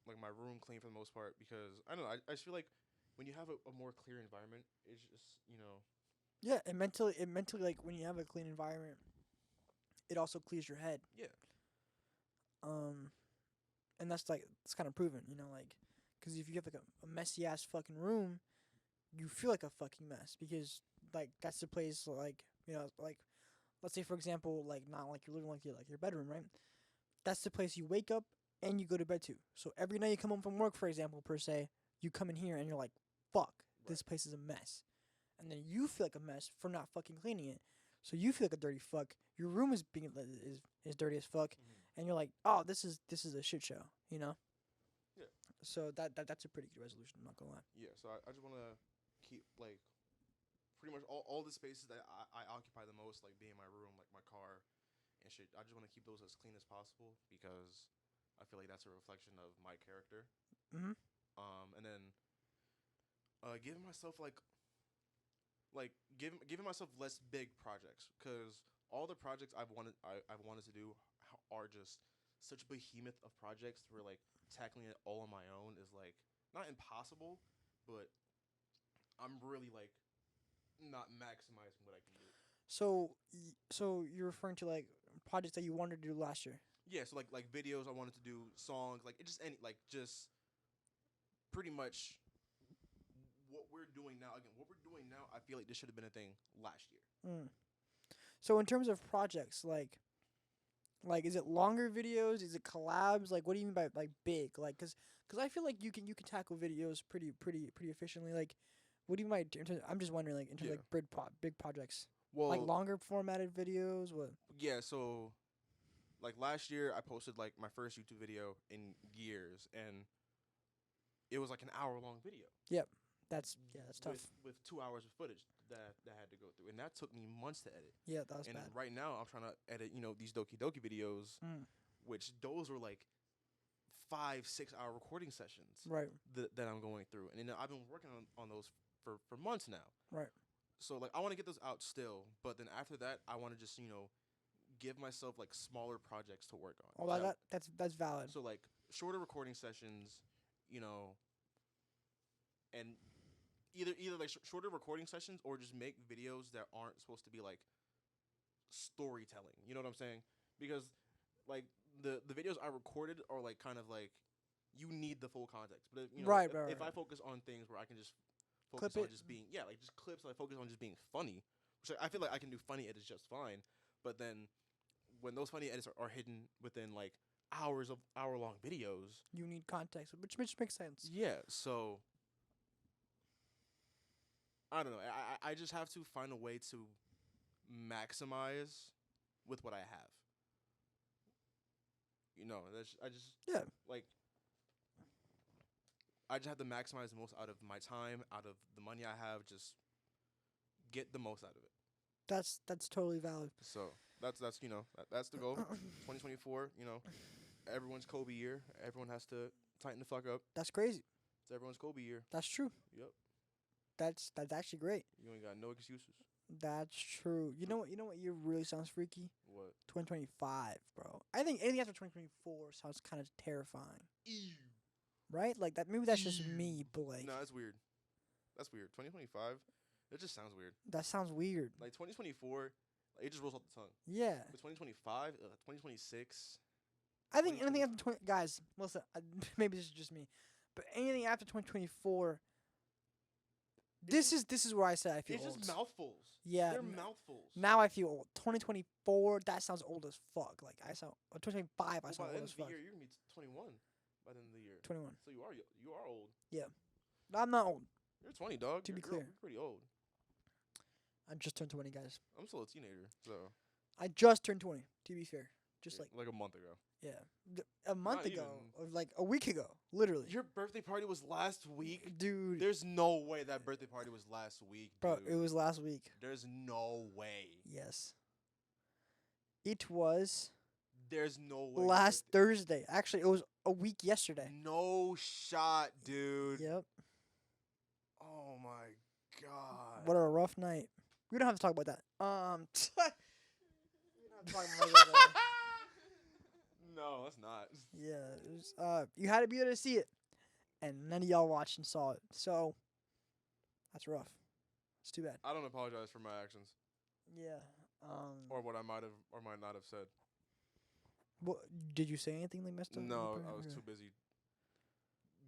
my room clean for the most part, because I don't know. I just feel like when you have a more clear environment, it's just Yeah, and mentally, like when you have a clean environment, it also clears your head. Yeah. And that's like it's kind of proven, like, because if you have like a messy ass fucking room, you feel like a fucking mess because like that's the place like like let's say for example like not like your living like your bedroom, right? That's the place you wake up and you go to bed to. So every night you come home from work, for example, per se, you come in here and you're like, fuck, this place is a mess. And then you feel like a mess for not fucking cleaning it. So you feel like a dirty fuck. Your room is being is dirty as fuck, and you're like, oh, this is a shit show, Yeah. So that's a pretty good resolution. I'm not gonna lie. Yeah. So I just want to keep like pretty much all the spaces that I occupy the most, like being my room, like my car, and shit. I just want to keep those as clean as possible because I feel like that's a reflection of my character. Mhm. And then giving myself giving myself less big projects, because all the projects I've wanted to do are just such behemoth of projects where like tackling it all on my own is like not impossible, but I'm really like not maximizing what I can do. So you're referring to like projects that you wanted to do last year. Yeah, so like videos I wanted to do, songs, like it just any like just pretty much what we're doing now. Again, what we're doing now, I feel like this should have been a thing last year. So in terms of projects, like is it longer videos? Is it collabs? Like what do you mean by like big? Like cause I feel like you can tackle videos pretty efficiently. Like what do you mean by I'm just wondering like in terms of like big projects. Well, like longer formatted videos. What? Yeah, so like last year I posted like my first YouTube video in years, and it was like an hour-long video. Yep. That's tough. With 2 hours of footage that I had to go through, and that took me months to edit. Yeah, that was and bad. Right now I'm trying to edit, these Doki Doki videos, which those were like 5-6 hour recording sessions. Right. That I'm going through, and I've been working on those for months now. Right. So like I want to get those out still, but then after that I want to just give myself like smaller projects to work on. Oh, that's valid. So like shorter recording sessions, and either like shorter recording sessions, or just make videos that aren't supposed to be like storytelling. You know what I'm saying? Because like the videos I recorded are like kind of like you need the full context. But if I focus on things where I can just focus on just being like just clips, I focus on just being funny, which I feel like I can do funny edits just fine. But then when those funny edits are hidden within like hours of hour-long videos, you need context, which makes sense. Yeah, so I don't know. I just have to find a way to maximize with what I have. Like I just have to maximize the most out of my time, out of the money I have. Just get the most out of it. That's totally valid. So that's the goal. 2024. Everyone's Kobe year. Everyone has to tighten the fuck up. That's crazy. It's everyone's Kobe year. That's true. Yep. That's actually great. You ain't got no excuses. That's true. You know what year really sounds freaky? What? 2025, bro. I think anything after 2024 sounds kind of terrifying. Ew. Right? Like that. Maybe that's just me, but like. No, that's weird. That's weird. 2025. That just sounds weird. That sounds weird. Like 2024, it just rolls off the tongue. Yeah. But 2025, 2026. I think anything after 20. Guys, listen. Maybe this is just me, but anything after 2024. This is where I said I feel it's old. It's just mouthfuls. Yeah. They're mouthfuls. Now I feel old. 2024, that sounds old as fuck. Like, 2025, I sound old as fuck. By the end of the year, you're going to be 21 by the end of the year. 21. So you are old. Yeah. I'm not old. You're 20, dog. To be clear. You're pretty old. I just turned 20, guys. I'm still a teenager, so. I just turned 20, to be fair. Just like a month ago. Yeah. A month ago. Or like a week ago. Literally. Your birthday party was last week? Dude. There's no way that birthday party was last week, Bro, dude. it was last week. There's no way. Yes. It was. There's no way. Last Thursday. Actually, it was a week yesterday. No shot, dude. Yep. Oh my god. What a rough night. We don't have to talk about that. We don't have to talk about that. No, that's not. Yeah, it was, you had to be there to see it, and none of y'all watched and saw it. So that's rough. It's too bad. I don't apologize for my actions. Yeah. Or what I might have or might not have said. What did you say anything like messed up? No, I was too busy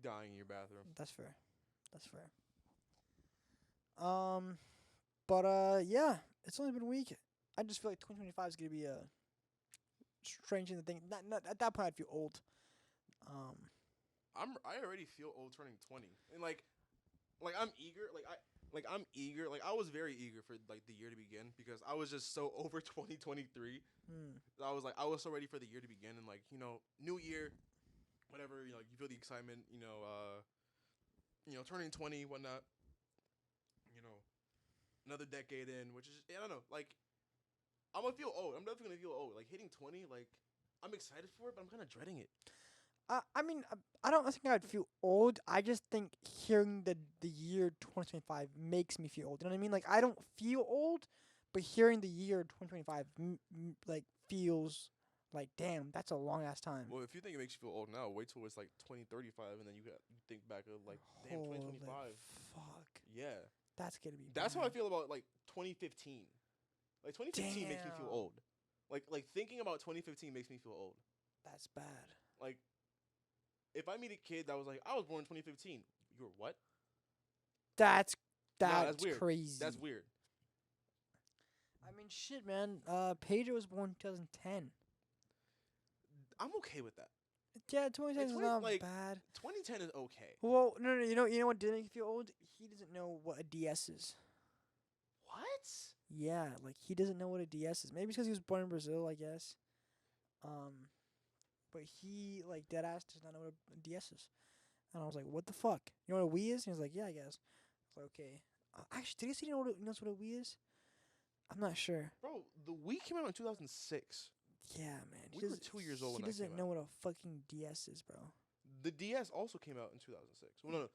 dying in your bathroom. That's fair. That's fair. But yeah, it's only been a week. I just feel like 2025 is gonna be a strange thing to think. Not at that point, I'd feel old. I already feel old turning 20, and like I'm eager. I'm eager. Like I was very eager for like the year to begin because I was just so over 2023. I was so ready for the year to begin, and like new year, whatever. You feel the excitement. Turning 20, whatnot. Another decade in, which is I don't know. Like I'm gonna feel old. I'm definitely gonna feel old. Like hitting 20, like I'm excited for it, but I'm kind of dreading it. I mean, I don't think I'd feel old. I just think hearing the year 2025 makes me feel old. You know what I mean? Like I don't feel old, but hearing the year 2025 like feels like damn, that's a long ass time. Well, if you think it makes you feel old now, wait till it's like 2035, and then you think back of like damn Holy 2025. Fuck. Yeah. That's gonna be. That's bad. how I feel about like 2015. Like 2015 makes me feel Damn. old. Like thinking about 2015 makes me feel old. That's bad. Like if I meet a kid that was like, I was born in 2015. You were what? That's weird. crazy. That's weird. I mean, shit, man. Pedro was born in 2010. I'm okay with that. Yeah, 2010 is not like, bad. 2010 is okay. Well, no. You know what did make you feel old? He doesn't know what a DS is. What? Yeah, like he doesn't know what a DS is. Maybe because he was born in Brazil, I guess. But he like dead ass does not know what a DS is. And I was like, what the fuck? You know what a Wii is? And he was like, yeah, I guess. I was like, okay. Actually, did he say he knows what a Wii is? I'm not sure. Bro, the Wii came out in 2006. Yeah, man. We were 2 years old when that came out. He doesn't know what a fucking DS is, bro. The DS also came out in 2006. Well, no.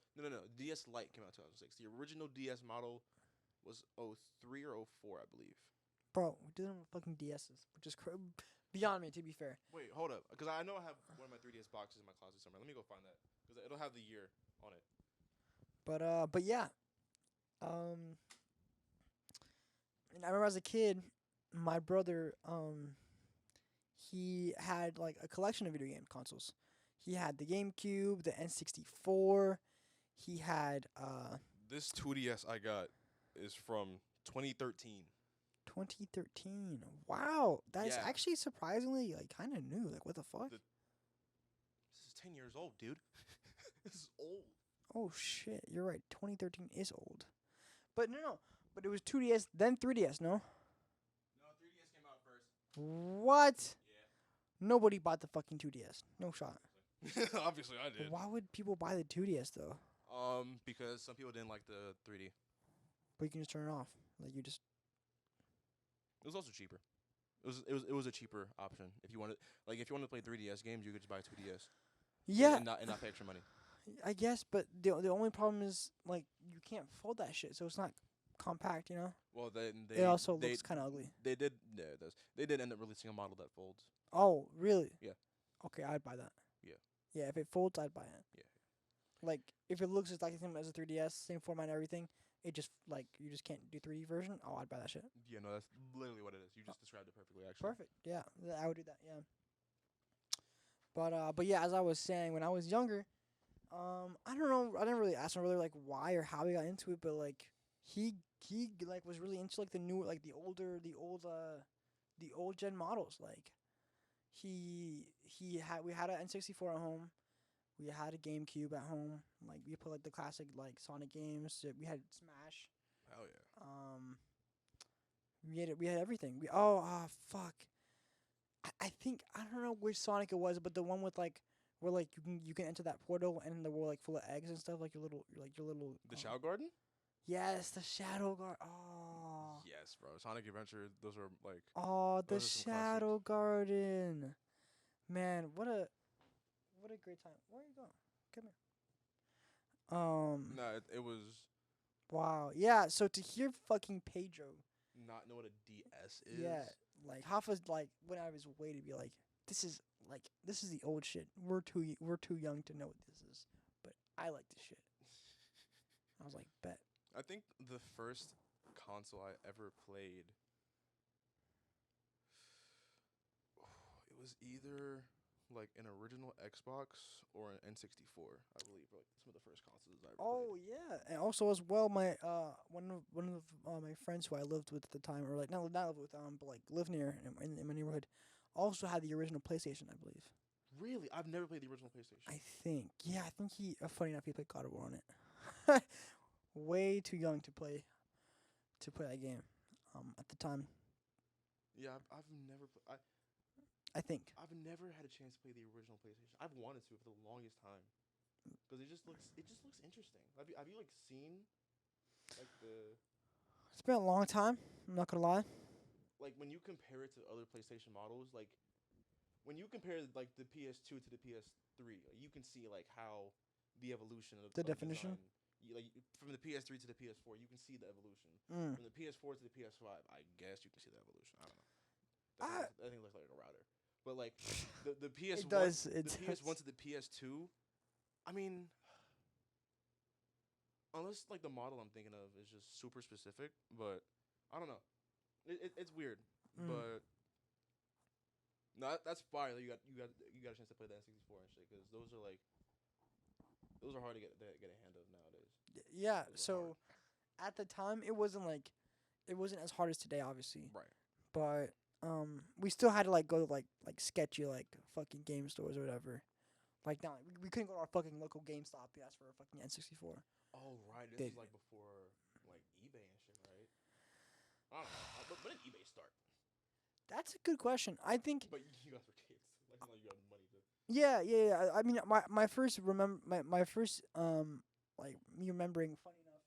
DS Lite came out in 2006. The original DS model was 03 or 04, I believe. Bro, we doesn't know what fucking DS is, which is beyond me, to be fair. Wait, hold up. Because I know I have one of my 3DS boxes in my closet somewhere. Let me go find that. Because it'll have the year on it. But yeah. And I remember as a kid, my brother, he had like a collection of video game consoles. He had the GameCube, the N64. He had This 2DS I got is from 2013. 2013. Wow, that's Yeah. actually surprisingly like kind of new. Like what the fuck? This is 10 years old, dude. This is old. Oh shit, you're right. 2013 is old. But no. But it was 2DS, then 3DS, no? No, 3DS came out first. What? Yeah. Nobody bought the fucking 2DS. No shot. Obviously, I did. Why would people buy the 2DS though? Because some people didn't like the 3D. But you can just turn it off. Like you just. It was also cheaper. It was a cheaper option. If you wanted to play 3DS games, you could just buy a 2DS. Yeah. And not pay extra money. I guess, but the only problem is like you can't fold that shit, so it's not compact, you know. Well, then it also looks kind of ugly. They did. Yeah, it does. They did end up releasing a model that folds. Oh, really? Yeah. Okay, I'd buy that. Yeah. Yeah, if it folds, I'd buy it. Yeah. Like if it looks exactly the same as a 3DS, same format and everything, it just like you just can't do 3D version. Oh, I'd buy that shit. Yeah, no, that's literally what it is. You just described it perfectly, actually. Perfect. Yeah, I would do that. Yeah. But yeah, as I was saying, when I was younger, I don't know. I didn't really ask my brother like why or how he got into it, but like he like was really into like the new like the old gen models. Like we had an N64 at home. We had a GameCube at home. Like we put like the classic like Sonic games. We had Smash. Hell yeah. We had everything. Fuck. I think I don't know which Sonic it was, but the one with like where like you can enter that portal and the world like full of eggs and stuff like your little. The Shadow Garden. Yes, the Shadow Garden. Oh. Yes, bro. Sonic Adventure. Those are like. Oh, the Shadow Garden. Man, what a great time. Where are you going? Come here. No, it was Wow. Yeah. So to hear fucking Pedro, not know what a DS is. yeah, like half was like when I was way to be like, this is the old shit. We're too young to know what this is, but I like this shit. I was like, bet. I think the first console I ever played, it was either like an original Xbox or an N64. I believe like some of the first consoles I ever Oh played. yeah, and also as well, my one of my friends who I lived with at the time, or like not live with but like live near in my neighborhood, also had the original PlayStation, I believe. Really, I've never played the original PlayStation. I think, yeah, I think he. Funny enough, he played God of War on it. Way too young to play that game. At the time, Yeah, I've never. I think. I've never had a chance to play the original PlayStation. I've wanted to for the longest time, because it just looks interesting. Have you like seen like the It's been a long time. I'm not gonna lie. like when you compare it to other PlayStation models, like when you compare like the PS2 to the PS3, you can see like how the evolution The of definition. design. From the PS3 to the PS4, you can see the evolution. Mm. From the PS4 to the PS5, I guess you can see the evolution. I don't know. I, That thing looks like a router. But like the PS1, it does. It the does. PS1 to the PS2, I mean, unless like the model I'm thinking of is just super specific, but I don't know. It's weird, Mm. but no, that's fire. You got a chance to play the N64 and shit, because those are hard to get a hand of nowadays. Yeah. Those are So at the time, it wasn't as hard as today, obviously. hard. Right. But we still had to like go to like sketchy like fucking game stores or whatever. Like now, we couldn't go to our fucking local GameStop and ask for a fucking N64. Oh right, this is like before like eBay and shit, right? I don't know, but when did eBay start? That's a good question. I think. But you guys were kids. Like now you have money to. Yeah. I mean, my first my first like me remembering. Funny enough,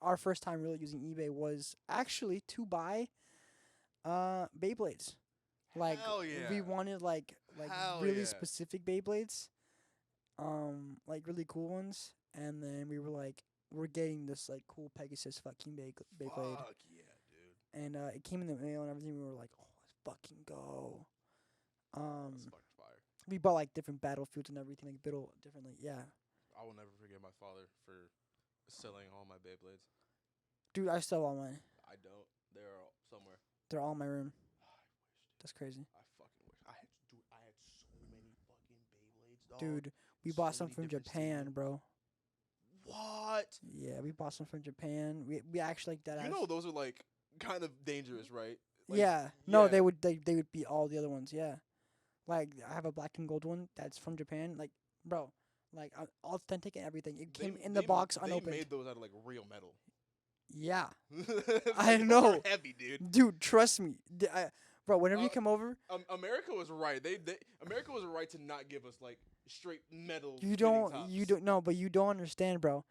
our first time really using eBay was actually to buy Beyblades. Like Hell yeah. we wanted like Hell really yeah. specific Beyblades, like really cool ones, and then we were like, we're getting this like cool Pegasus fucking Beyblade, Fuck yeah, dude. and it came in the mail and everything. We were like, oh, let's fucking go. That's fucking fire. We bought like different battlefields and everything, like differently. Yeah, I will never forget my father for selling all my Beyblades. dude, I still want mine. I don't. They're all somewhere. They're all in my room. I wish. That's crazy. I fucking wish. I had so many fucking Beyblades, dog. Dude, we bought So some many from different Japan, stadiums. bro. What? Yeah, we bought some from Japan. We actually like that. You know those are like kind of dangerous, right? Like, yeah. No, yeah. they would beat all the other ones. Yeah. Like I have a black and gold one that's from Japan. Like, bro, like authentic and everything. It came in the box unopened. They made those out of like real metal. Yeah. I know. Heavy, dude. Dude, trust me. Bro, whenever you come over, America was right. America was right to not give us like straight metal. you don't know, but you don't understand, bro.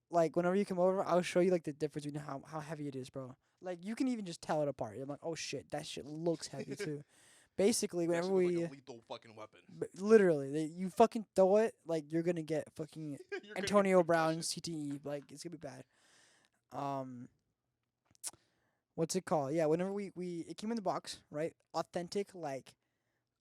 Like whenever you come over, I'll show you like the difference between how heavy it is, bro. Like you can even just tell it apart. I'm like, oh shit, that shit looks heavy too. Basically, whenever like we a lethal fucking weapon. literally, you fucking throw it, like you're gonna get fucking You're Antonio gonna get Brown concussion. CTE. Like it's gonna be bad. What's it called? Yeah, whenever we it came in the box, right? Authentic, like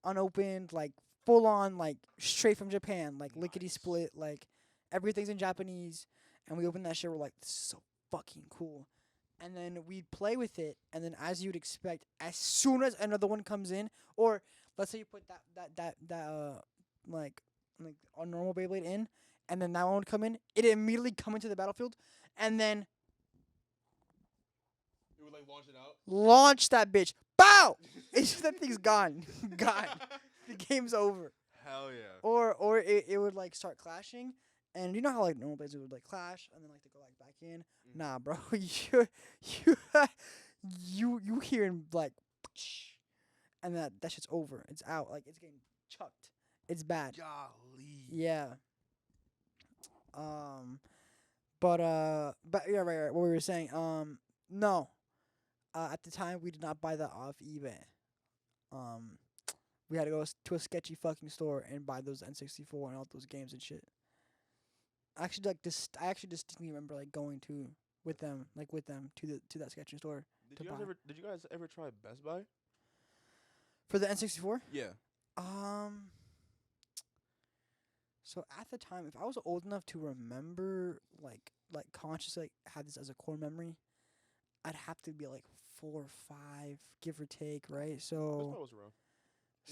unopened, like full on, like straight from Japan, like lickety Nice. split, like everything's in Japanese. And we opened that shit. We're like, this is so fucking cool. And then we'd play with it, and then as you'd expect, as soon as another one comes in, or let's say you put that like a normal Beyblade in, and then that one would come in, it immediately come into the battlefield, and then You would like launch it out. launch that bitch. Bow! It's just that thing's gone. Gone. The game's over. Hell yeah. Or it would like start clashing, and you know how like normal blades would like clash and then like they go like back in. Mhm. Nah, bro, you hearing like, and that shit's over. It's out. Like it's getting chucked. It's bad. Golly. Yeah. But yeah, right. What we were saying. No. At the time we did not buy that off eBay. we had to go to a sketchy fucking store and buy those N64 and all those games and shit. I actually distinctly remember like going to with them to that sketchy store Did you guys ever try Best Buy? for the N64. Yeah. So at the time, if I was old enough to remember, like consciously had this as a core memory, I'd have to be like 4 or 5, give or take, right? Best So Buy was around.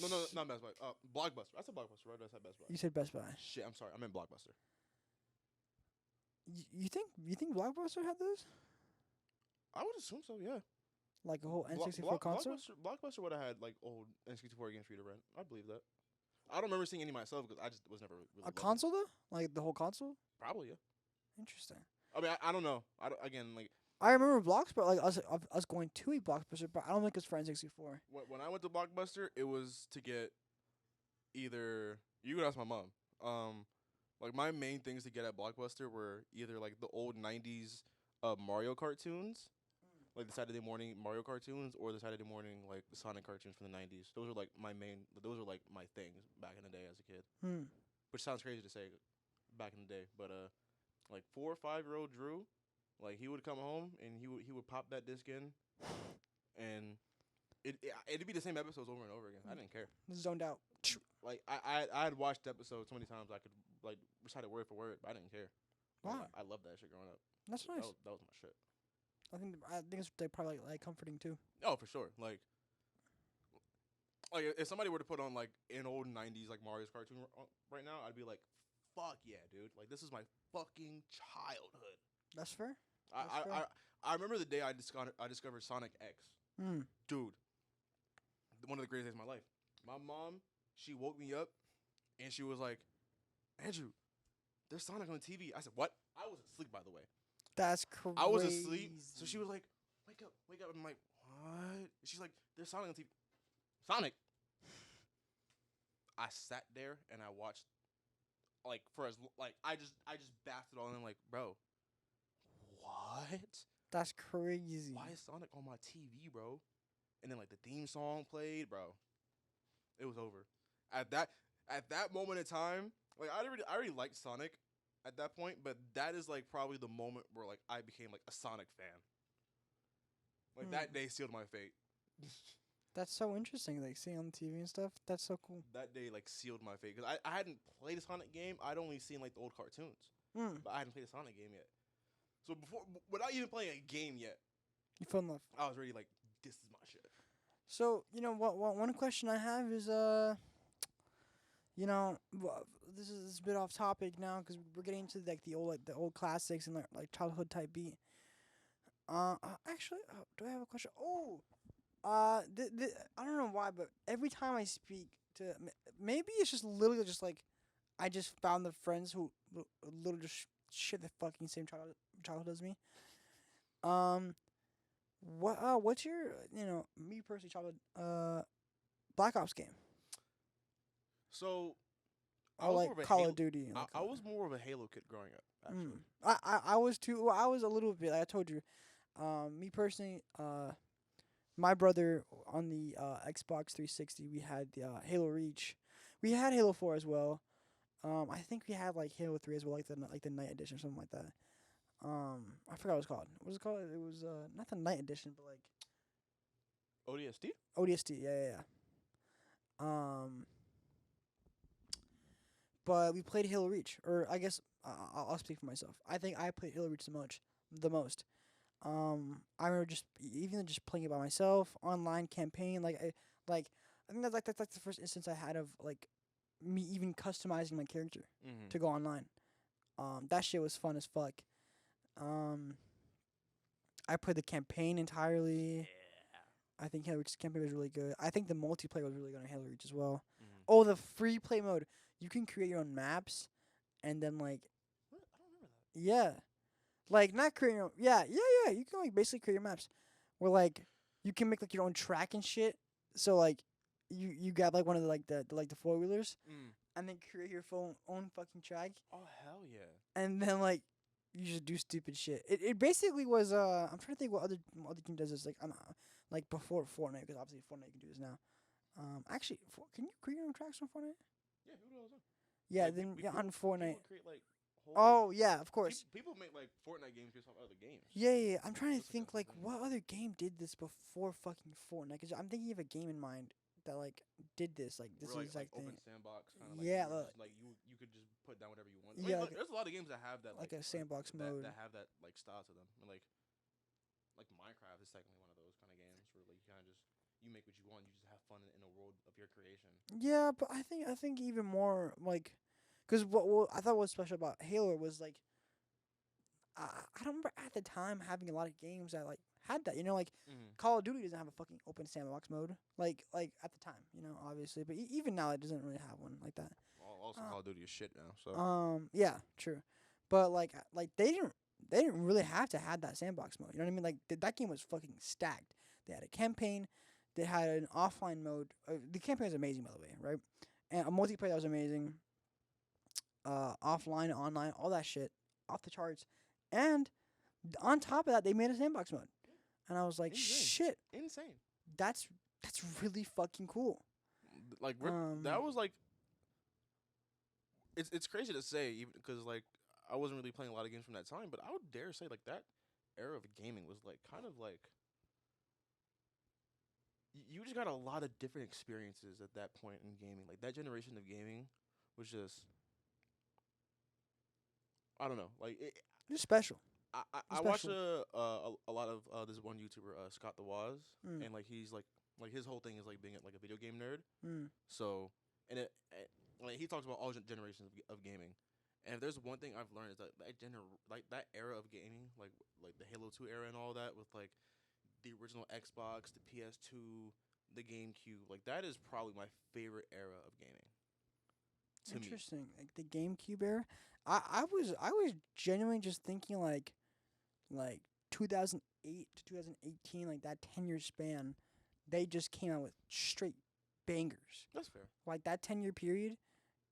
No, not Best Buy. Blockbuster. I said Blockbuster, right? I said Best Buy. you said Best Buy. Shit, I'm sorry. I meant Blockbuster. You think Blockbuster had those? I would assume so, yeah. Like a whole N64 console? Blockbuster would have had like old N64 games for you to rent. I believe that. I don't remember seeing any myself because I just was never really A console though? Like the whole console? Probably, yeah. Interesting. I mean, I don't know. Again, like I remember Blockbuster, like us going to a Blockbuster, but I don't think it's for N64. when I went to Blockbuster, it was to get either you could ask my mom. Like my main things to get at Blockbuster were either like the old '90s Mario cartoons, like the Saturday morning Mario cartoons, or the Saturday morning like the Sonic cartoons from the '90s. Those are like my main. Those are like my things back in the day as a kid. Which sounds crazy to say back in the day, but like 4 or 5-year-old Drew, like he would come home and he would pop that disc in, and it'd be the same episodes over and over again. I didn't care. Zoned out. Like I had watched episodes so many times I could like recite it word for word, but I didn't care. Wow. I loved that shit growing up. That's nice. That was my shit. I think it's they probably like comforting too. Oh, for sure. Like if somebody were to put on like an old '90s like Mario's cartoon right now, I'd be like, "Fuck yeah, dude! Like this is my fucking childhood." That's fair. I remember the day I discovered Sonic X. Dude, one of the greatest days of my life. My mom, she woke me up, and she was like, "Andrew, there's Sonic on the TV." I said, "What?" I was asleep, by the way. That's crazy. I was asleep, so she was like, wake up. I'm like, what? She's like, there's Sonic on TV. Sonic? I sat there and I watched, like, I just bathed it all in, like, bro, what? That's crazy. Why is Sonic on my TV, bro? And then, like, the theme song played, bro. It was over. At that moment in time, like, I already liked Sonic at that point, but that is like probably the moment where like I became like a Sonic fan. Like that day sealed my fate. That's so interesting, like seeing on the TV and stuff. That's so cool. That day like sealed my fate because I hadn't played a Sonic game. I'd only seen like the old cartoons, but I hadn't played a Sonic game yet. So without even playing a game yet, you fell in love. I was already like, this is my shit. So you know what? One question I have is you know, this is a bit off topic now because we're getting into like the old classics and like childhood type beat. Actually, do I have a question? Oh, I don't know why, but every time I speak to, maybe it's just literally just like, I just found the friends who literally just share the fucking same childhood as me. What's your me personally childhood Black Ops game? So, I like Call of Duty. I was more of a Halo kid growing up. Actually, I was too. Well, I was a little bit. Like I told you, me personally, my brother on the Xbox 360, we had the Halo Reach. We had Halo 4 as well. I think we had like Halo 3 as well, like the Night Edition or something like that. I forgot what it was called. What was it called? It was not the Night Edition, but like ODST. ODST, yeah. But we played Halo Reach, or I guess I'll speak for myself. I think I played Halo Reach the most. I remember even just playing it by myself, online campaign. Like I think that's the first instance I had of like me even customizing my character to go online. That shit was fun as fuck. I played the campaign entirely. Yeah. I think Halo Reach's campaign was really good. I think the multiplayer was really good on Halo Reach as well. Oh, the free play mode. You can create your own maps, and then like, what? I don't remember that. Yeah, like not create your own. Yeah. You can like basically create your maps, where like you can make like your own track and shit. So like, you got like one of the 4-wheelers, and then create your own fucking track. Oh hell yeah! And then like, you just do stupid shit. It basically was I'm trying to think what other game does this like before Fortnite, because obviously Fortnite can do this now. Actually, can you create your own tracks on Fortnite? Yeah, people do all the time. Yeah, Like, then people, on Fortnite. People create like. Oh yeah, of course. People make like Fortnite games based off other games. Yeah. I'm trying to That's think like what other game did this before fucking Fortnite? Because I'm thinking of a game in mind that like did this. Like this Where, is like thing. open sandbox kind of Yeah, like you could just put down whatever you want. Yeah, I mean, there's a lot of games that have that like a sandbox mode that have that like style to them. And, like Minecraft is technically one of those kind of games where like you kind of just you make what you want. You just have fun in a world of your creation. Yeah, but I think even more like, because what I thought was special about Halo was like, I don't remember at the time having a lot of games that like had that. You know, like Call of Duty doesn't have a fucking open sandbox mode. Like at the time, you know, obviously, but even now it doesn't really have one like that. Also, Call of Duty is shit now. So yeah, true, but like they didn't really have to have that sandbox mode. You know what I mean? Like that game was fucking stacked. They had a campaign. They had an offline mode. The campaign was amazing, by the way, right? And a multiplayer that was amazing. Offline, online, all that shit, off the charts. And on top of that, they made a sandbox mode, and I was like, shit, insane. That's really fucking cool. Like that was like, it's crazy to say, even because like I wasn't really playing a lot of games from that time, but I would dare say like that era of gaming was like kind of like you just got a lot of different experiences at that point in gaming. Like that generation of gaming was just, I don't know, like it's special. I watch a lot of this one YouTuber Scott the Woz, and like he's like his whole thing is like being like a video game nerd. So and like he talks about all generations of gaming, and if there's one thing I've learned is that like that era of gaming, like the Halo 2 era and all that, with like the original Xbox, the PS2, the GameCube, like that is probably my favorite era of gaming. Interesting. Like the GameCube era. I was genuinely just thinking like 2008 to 2018, like that 10-year span, they just came out with straight bangers. That's fair. Like that 10-year period,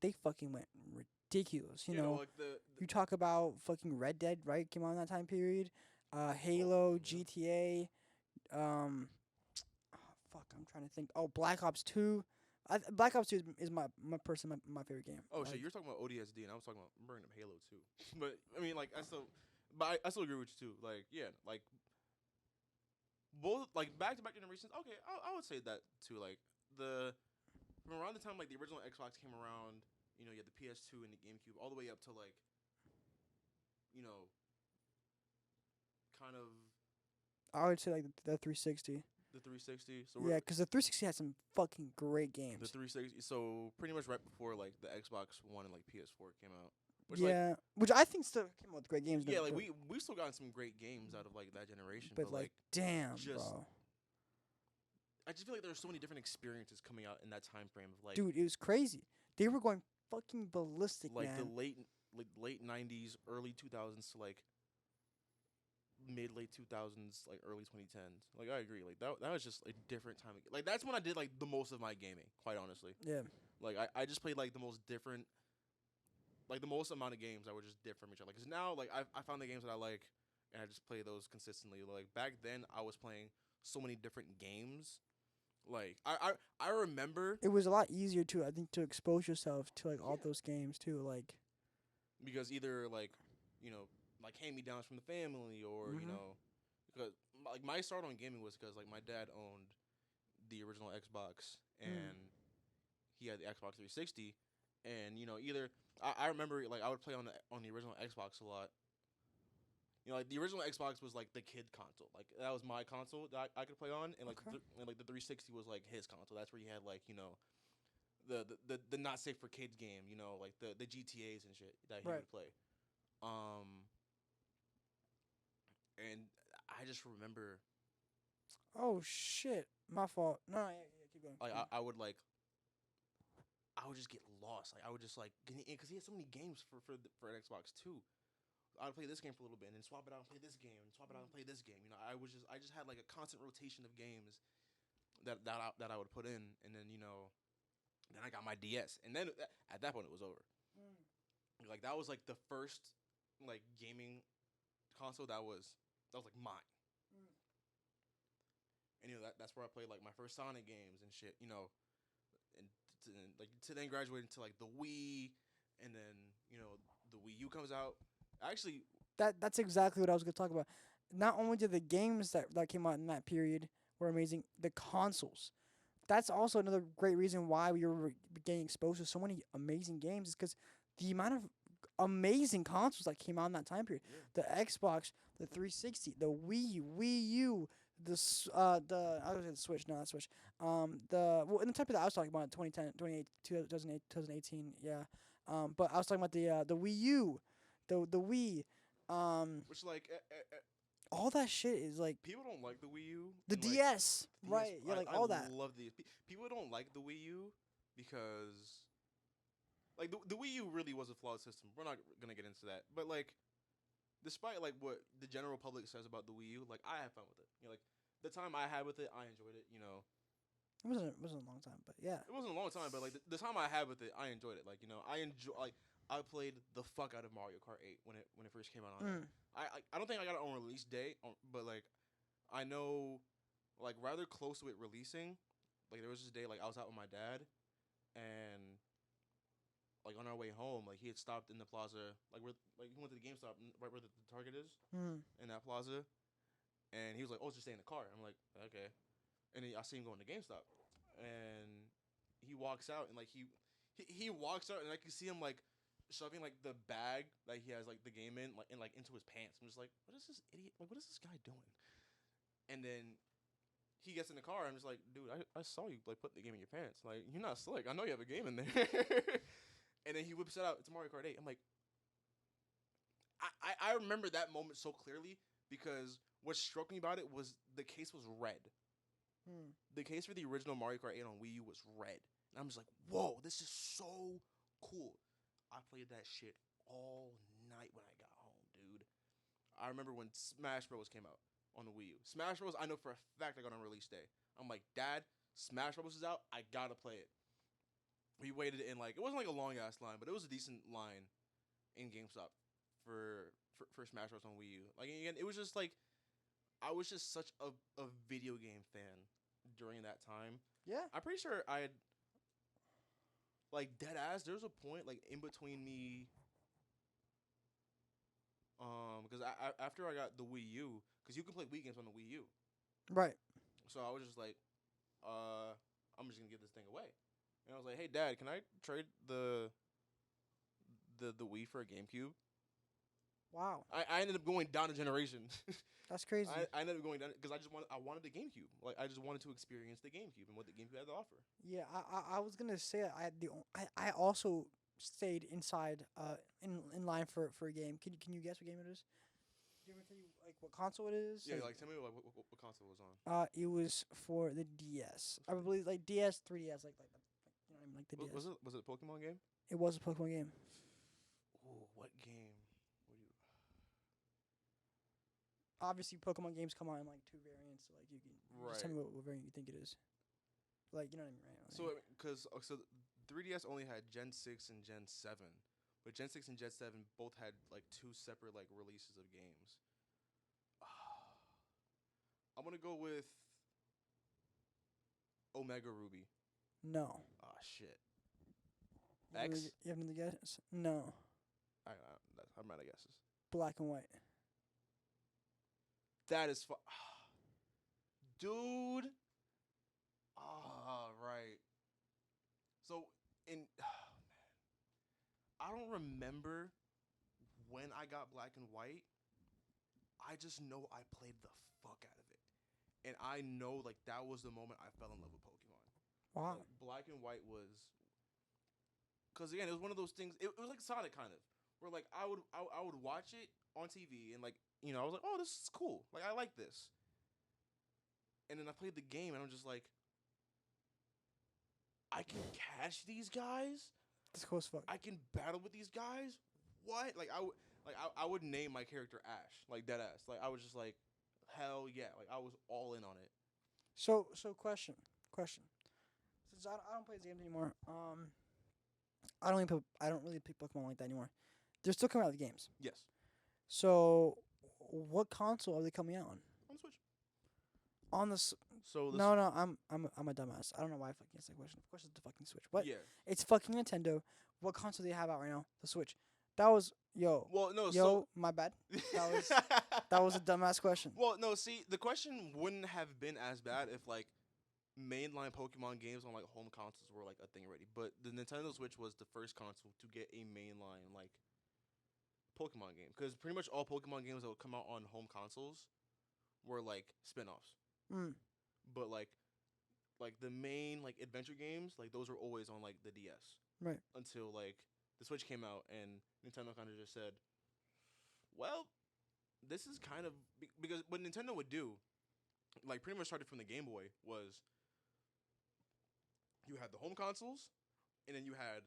they fucking went ridiculous. You know, like you talk about fucking Red Dead, right? Came out in that time period. Halo, GTA. Fuck, I'm trying to think. Oh, Black Ops 2. Black Ops 2 is my favorite game. Oh, shit, you're talking about ODSD, and I was talking about bringing up Halo 2. But I mean, like, I still agree with you too. Like, yeah, like both like back-to-back generations. Okay, I would say that too. Like from around the time like the original Xbox came around, you know, you had the PS2 and the GameCube, all the way up to like, you know, kind of. I would say like the 360. The 360. So yeah, because the 360 had some fucking great games. The 360. So pretty much right before like the Xbox One and like PS4 came out. Which, yeah, which I think still came out with great games. Yeah, like we still got some great games out of like that generation. But like, damn, bro. I just feel like there's so many different experiences coming out in that time frame of like. Dude, it was crazy. They were going fucking ballistic, like man. The late 90s, early 2000s to like mid-late 2000s, like early 2010s. Like I agree. Like that was just a different time. Like that's when I did like the most of my gaming, quite honestly. Yeah. Like I just played like the most different, like the most amount of games that were just different from each other. Because now like I found the games that I like, and I just play those consistently. Like back then I was playing so many different games. Like I remember it was a lot easier to, I think, to expose yourself to like all those games too. Like because either like, you know, like hand-me-downs from the family, or you know, because like my start on gaming was because like my dad owned the original Xbox and he had the Xbox 360, and you know, either I remember like I would play on the original Xbox a lot. You know, like the original Xbox was like the kid console, like that was my console that I could play on, and like and like the 360 was like his console. That's where you had like, you know, the not safe for kids game, you know, like the GTAs and shit that he would play. And I just remember. Oh shit! My fault. No, keep going. Like I would just get lost. Like I would just like, because he had so many games for an Xbox too. I would play this game for a little bit and then swap it out and play this game and swap it out and play this game. You know, I just had like a constant rotation of games that I would put in, and then, you know, then I got my DS, and then at that point it was over. Like that was like the first like gaming console that was like mine. And you know, that's where I played like my first Sonic games and shit, you know. to then graduate into like the Wii, and then the Wii U comes out. Actually, That's exactly what I was gonna talk about. Not only did the games that came out in that period were amazing, the consoles. That's also another great reason why we were getting exposed to so many amazing games, is because the amount of amazing consoles that came out in that time period. yeah. The Xbox, the 360, the Wii U, the I was gonna Switch, no, not Switch. In the time period that I was talking about, 2010, 2008, 2018, yeah. But I was talking about the Wii U, the Wii, Which like all that shit is like people don't like the Wii U. the and, like, DS, the right? Yeah, like all that. I love the people don't like the Wii U because like the Wii U really was a flawed system. We're not gonna get into that, but like despite like what the general public says about the Wii U, like I have fun with it. Like the time I had with it, I enjoyed it. It wasn't a long time, but yeah. It wasn't a long time, but like the time I had with it, I enjoyed it. Like I played the fuck out of Mario Kart 8 when it first came out on it. I don't think I got it on release day, but like I know like rather close to it releasing, like there was this day like I was out with my dad, and like on our way home, like he had stopped in the plaza, like he went to the GameStop right where the Target is in that plaza, and he was like, "Oh, just stay in the car." I'm like, "Okay," and I see him going to GameStop, and he walks out, and like he walks out, and I can see him like shoving like the bag that he has like the game in like into his pants. I'm just like, what is this idiot? Like, what is this guy doing? And then he gets in the car. I'm just like, dude, I saw you like put the game in your pants. Like, you're not slick. I know you have a game in there. And then he whips it out. It's Mario Kart 8. I'm like, I remember that moment so clearly because what struck me about it was the case was red. The case for the original Mario Kart 8 on Wii U was red. And I'm just like, whoa, this is so cool. I played that shit all night when I got home, dude. I remember when Smash Bros. Came out on the Wii U. Smash Bros. I know for a fact I got on release day. I'm like, Dad, Smash Bros. Is out. I gotta play it. We waited in like, it wasn't like a long ass line, but it was a decent line in GameStop for Smash Bros. On Wii U. Like, again, it was just like, I was just such a video game fan during that time. Yeah. I'm pretty sure I had, like, dead ass, there was a point, like, in between me, because after I got the Wii U, because you can play Wii games on the Wii U. Right. So I was just like, I'm just going to give this thing away. And I was like, hey, Dad, can I trade the Wii for a GameCube? Wow. I ended up going down a generation. That's crazy. I ended up going down because I wanted the GameCube. Like, I just wanted to experience the GameCube and what the GameCube had to offer. Yeah, I was gonna say I also stayed inside in line for a game. Can you guess what game it is? Did you ever tell you like what console it is? Yeah, like tell me like what console it was on. It was for the DS. I believe like DS, 3DS, like you know what I mean, like the DS. Was it a Pokemon game? It was a Pokemon game. Ooh, what game? Obviously, Pokemon games come out in like two variants, so like you can right. just tell me what variant you think it is. Like, you know what I mean, right? So, because 3DS only had Gen 6 and Gen 7, but Gen 6 and Gen 7 both had like two separate like releases of games. I'm gonna go with Omega Ruby. No. Ah, shit. X. You have another guess? No. I'm out of guesses. Black and White. That is dude. Right. So man, I don't remember when I got Black and White. I just know I played the fuck out of it, and I know like that was the moment I fell in love with Pokemon. Wow. Like, Black and White was, because again, it was one of those things. It was like Sonic kind of, where like I would watch it on TV and like. I was like, oh, this is cool. Like, I like this. And then I played the game, and I'm just like, I can catch these guys? That's cool as fuck. I can battle with these guys? What? Like, I would name my character Ash. Like, dead ass. Like, I was just like, hell yeah. Like, I was all in on it. So question. Since I don't play these games anymore, I don't really pick Pokemon like that anymore. They're still coming out with games. Yes. So, what console are they coming out on? On Switch. On the So No, I'm a dumbass. I don't know why I fucking asked that question. Of course, it's the fucking Switch, but yeah. it's fucking Nintendo. What console do they have out right now? The Switch. That was Well, no. my bad. That was a dumbass question. Well, no. See, the question wouldn't have been as bad if like mainline Pokemon games on like home consoles were like a thing already. But the Nintendo Switch was the first console to get a mainline like Pokemon game, because pretty much all Pokemon games that would come out on home consoles were like spin-offs. Mm. But like the main like adventure games, like those were always on like the DS. Right. Until like the Switch came out and Nintendo kind of just said, "Well, this is kind of because what Nintendo would do, like pretty much started from the Game Boy, was you had the home consoles, and then you had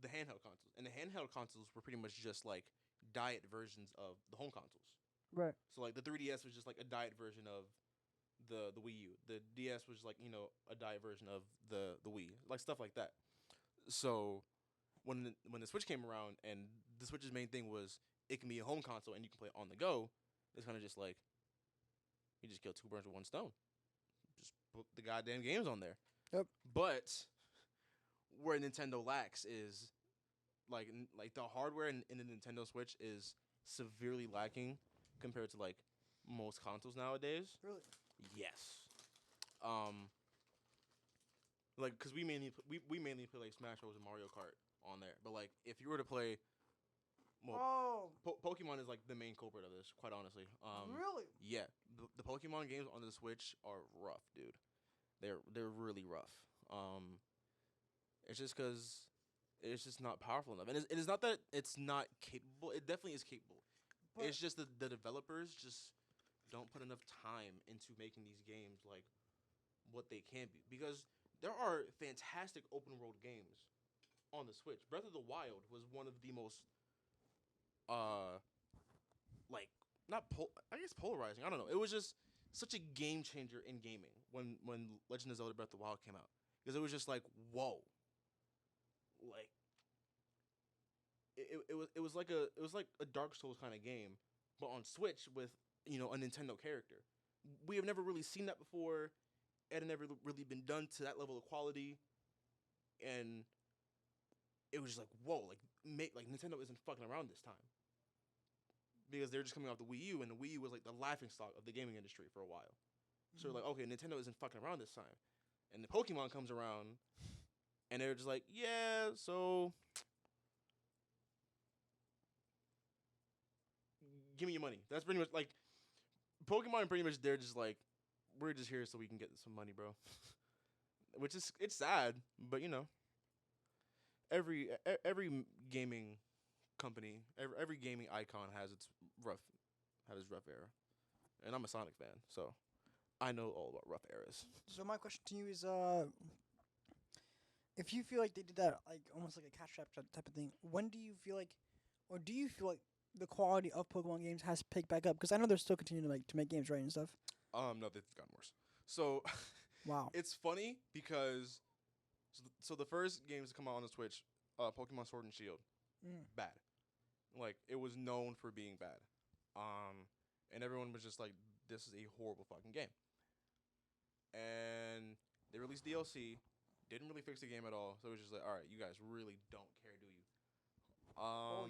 the handheld consoles, and the handheld consoles were pretty much just like diet versions of the home consoles. Right. So like the 3DS was just like a diet version of the Wii U. The DS was like a diet version of the Wii, like stuff like that. So when the Switch came around and the Switch's main thing was it can be a home console and you can play it on the go, it's kind of just like you just kill two birds with one stone. Just put the goddamn games on there. Yep. But where Nintendo lacks is like the hardware in the Nintendo Switch is severely lacking compared to like most consoles nowadays. Really? Yes. Like because we mainly play like Smash Bros and Mario Kart on there, but like if you were to play, well, Pokemon is like the main culprit of this, quite honestly. Really? Yeah, the Pokemon games on the Switch are rough, dude. They're really rough. It's just because it's just not powerful enough, and it is not that it's not capable. It definitely is capable. But it's just the developers just don't put enough time into making these games like what they can be, because there are fantastic open world games on the Switch. Breath of the Wild was one of the most like not I guess polarizing. I don't know. It was just such a game changer in gaming when Legend of Zelda Breath of the Wild came out, because it was just like whoa, like it was like a Dark Souls kind of game, but on Switch with a Nintendo character. We have never really seen that before. It had never really been done to that level of quality, and it was just like whoa, like Nintendo isn't fucking around this time, because they're just coming off the Wii U, and the Wii U was like the laughingstock of the gaming industry for a while. So like, okay, Nintendo isn't fucking around this time, and the Pokemon comes around, and they're just like, yeah, so give me your money. That's pretty much like Pokemon. Pretty much, they're just like, we're just here so we can get some money, bro. Which is it's sad, but every gaming company, every gaming icon has its rough era, and I'm a Sonic fan, so I know all about rough eras. So my question to you is, if you feel like they did that, like almost like a cash trap type of thing, when do you feel like, or do you feel like the quality of Pokemon games has picked back up? Because I know they're still continuing to make games, right, and stuff. No, they've gotten worse. So, wow, it's funny because, so the first games to come out on the Switch, Pokemon Sword and Shield, bad. Like it was known for being bad, and everyone was just like, "This is a horrible fucking game." And they released DLC, didn't really fix the game at all. So it was just like, "All right, you guys really don't care, do you?"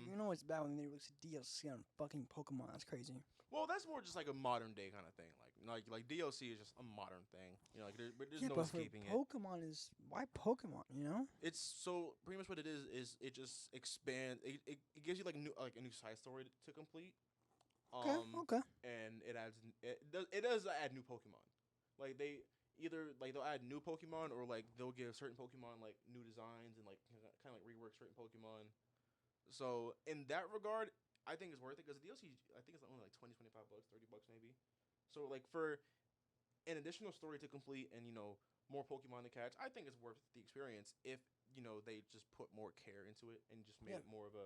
you know it's bad when they release a DLC on fucking Pokemon. That's crazy. Well, that's more just like a modern day kind of thing. Like DLC is just a modern thing. Like there's no escaping it. Pokemon is why Pokemon. It's so pretty much what it is it just expands. It gives you like a new side story to complete. Okay. And it does add new Pokemon. Like they'll add new Pokemon, or like they'll give certain Pokemon like new designs and like kind of like rework certain Pokemon. So in that regard, I think it's worth it, because the DLC, I think it's only like $20, $25, $30 maybe. So like for an additional story to complete and more Pokemon to catch, I think it's worth the experience if they just put more care into it and just made it more of